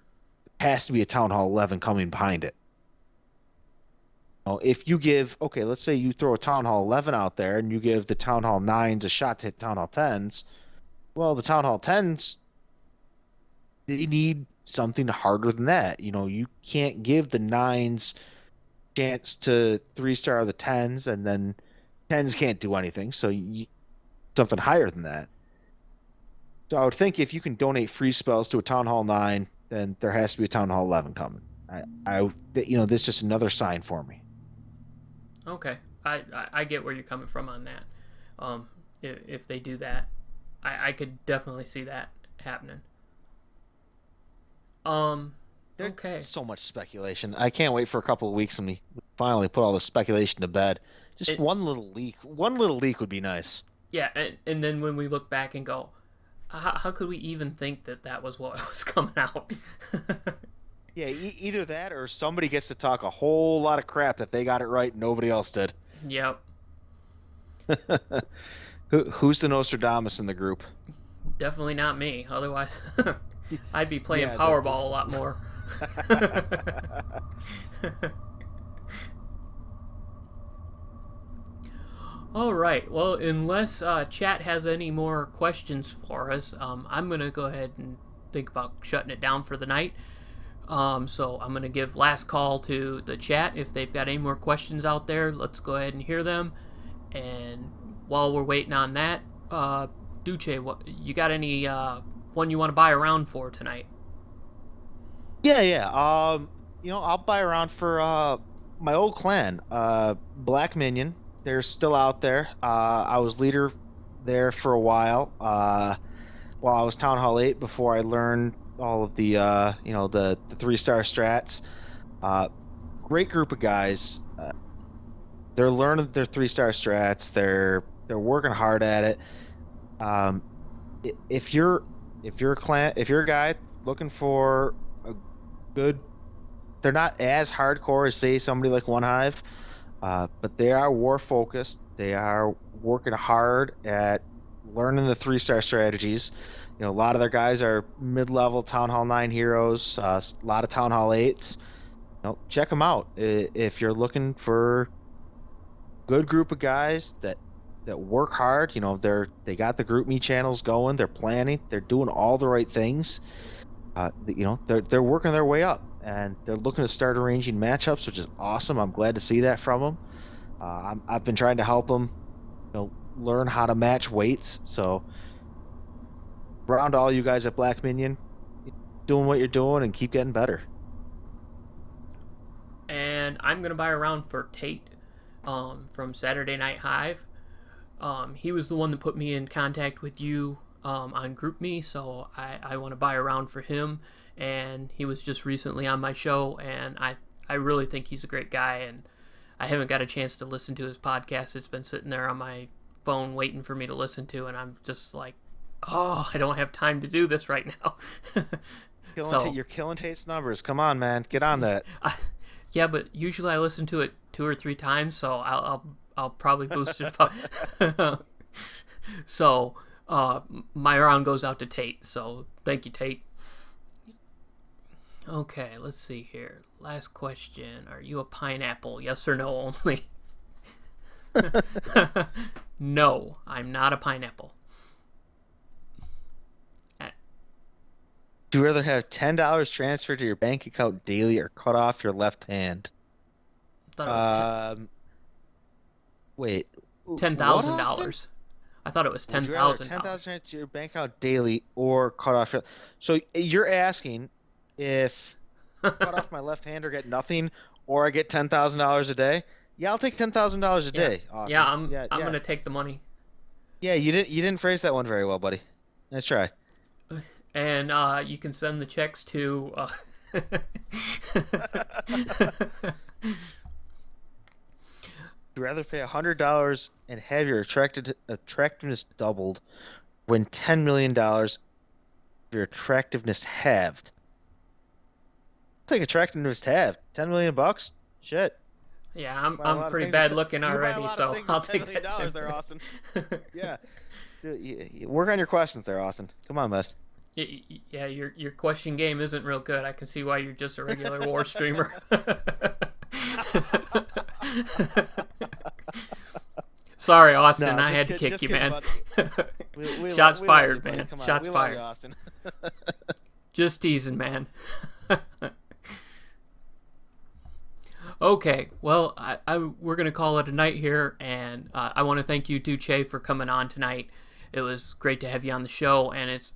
B: there has to be a Town Hall 11 coming behind it. If you give, okay, let's say you throw a Town Hall 11 out there and you give the Town Hall 9s a shot to hit Town Hall 10s, well, the Town Hall 10s, they need something harder than that. You can't give the 9s chance to 3-star the 10s, and then 10s can't do anything. So something higher than that. So I would think if you can donate free spells to a Town Hall 9, then there has to be a Town Hall 11 coming. This is just another sign for me.
A: Okay, I get where you're coming from on that. If they do that, I could definitely see that happening. Okay.
B: There's so much speculation. I can't wait for a couple of weeks and we finally put all the speculation to bed. Just one little leak would be nice.
A: Yeah, and then when we look back and go, how could we even think that was what was coming out?
B: Yeah, either that or somebody gets to talk a whole lot of crap that they got it right and nobody else did.
A: Yep.
B: Who's the Nostradamus in the group?
A: Definitely not me. Otherwise, I'd be playing Powerball a lot more. All right. Well, unless chat has any more questions for us, I'm going to go ahead and think about shutting it down for the night. So I'm going to give last call to the chat. If they've got any more questions out there, let's go ahead and hear them. And while we're waiting on that, Duce, what you got any one you want to buy around for tonight?
B: Yeah. I'll buy around for my old clan, Black Minion. They're still out there. I was leader there for a while I was Town Hall 8 before I learned all of the the 3-star strats. Great group of guys. They're learning their 3-star strats. They're working hard at it. If you're a guy looking for a good, they're not as hardcore as say somebody like One Hive, but they are war focused. They are working hard at learning the 3-star strategies. A lot of their guys are mid-level Town Hall 9 heroes, a lot of Town Hall 8s. Check them out. If you're looking for a good group of guys that work hard, they got the group me channels going, they're planning, they're doing all the right things. They're working their way up, and they're looking to start arranging matchups, which is awesome. I'm glad to see that from them. I've been trying to help them, learn how to match weights. So around all you guys at Black Minion, doing what you're doing and keep getting better.
A: And I'm gonna buy around for Tate from Saturday Night Hive. He was the one that put me in contact with you on GroupMe, so I want to buy around for him. And he was just recently on my show, and I really think he's a great guy, and I haven't got a chance to listen to his podcast. It's been sitting there on my phone waiting for me to listen to, and I'm just like, oh, I don't have time to do this right now.
B: You're killing Tate's numbers. Come on, man. Get on that.
A: Yeah, but usually I listen to it 2 or 3 times, so I'll probably boost it up. So my round goes out to Tate. So thank you, Tate. Okay, let's see here. Last question. Are you a pineapple? Yes or no only? No, I'm not a pineapple.
B: Do you rather have $10 transferred to your bank account daily or cut off your left hand?
A: I thought it was
B: wait.
A: $10,000. I thought it was $10,000.
B: $10,000 to your bank account daily or cut off your. So you're asking if cut off my left hand or get nothing, or I get $10,000 a day? Yeah, I'll take $10,000 a day. Awesome.
A: Yeah, I'm gonna take the money.
B: Yeah, you didn't phrase that one very well, buddy. Nice try.
A: And you can send the checks to.
B: You'd rather pay $100 and have your attractiveness doubled, win $10 million, your attractiveness halved. I'll take attractiveness halved. $10 million bucks? Shit.
A: Yeah, I'm pretty bad looking already, so I'll take that $10
B: million there, Austin. Yeah. Work on your questions there, Austin. Come on, man.
A: Yeah, your question game isn't real good. I can see why you're just a regular war streamer. Sorry, Austin.
B: No,
A: I had to kick
B: just
A: you,
B: kidding,
A: man.
B: buddy.
A: Shots
B: We love you,
A: fired,
B: buddy.
A: man.
B: Come on,
A: Shots
B: we love
A: fired.
B: you, Austin.
A: Just teasing, man. Okay, well, we're gonna call it a night here, and I want to thank you, Duce, for coming on tonight. It was great to have you on the show, and it's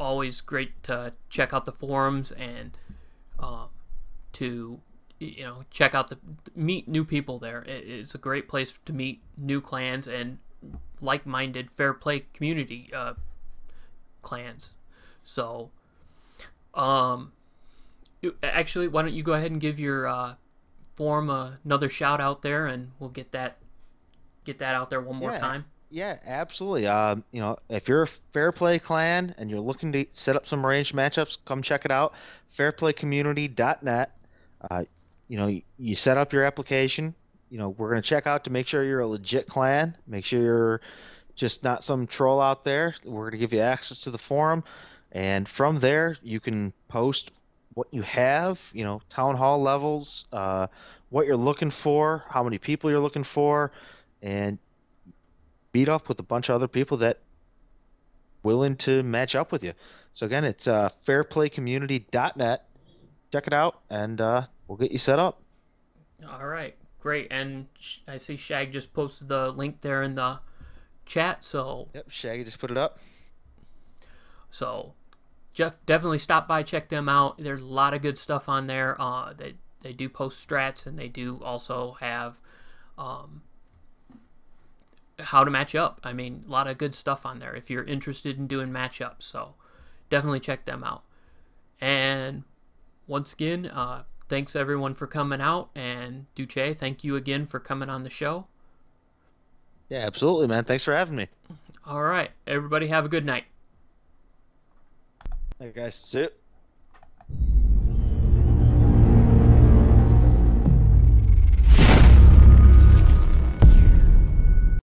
A: always great to check out the forums and to check out meet new people there. It's a great place to meet new clans and like-minded fair play community clans. So, actually, why don't you go ahead and give your forum another shout out there, and we'll get that out there one more
B: Yeah,
A: time.
B: yeah, absolutely. If you're a Fair Play clan and you're looking to set up some arranged matchups, come check it out. Fairplaycommunity.net. Uh, you set up your application. We're gonna check out to make sure you're a legit clan. Make sure you're just not some troll out there. We're gonna give you access to the forum, and from there you can post what you have. Town hall levels, what you're looking for, how many people you're looking for, and meet up with a bunch of other people that willing to match up with you. So again, it's fairplaycommunity.net. Check it out, and we'll get you set up.
A: All right, great. And I see Shag just posted the link there in the chat.
B: Yep, Shaggy just put it up.
A: So Jeff, definitely stop by, check them out. There's a lot of good stuff on there. They do post strats, and they do also have how to match up. I mean, a lot of good stuff on there if you're interested in doing matchups. So definitely check them out. And once again, thanks everyone for coming out. And Duce, thank you again for coming on the show.
B: Yeah, absolutely, man. Thanks for having me.
A: All right, everybody have a good night.
B: Hey, guys. See you.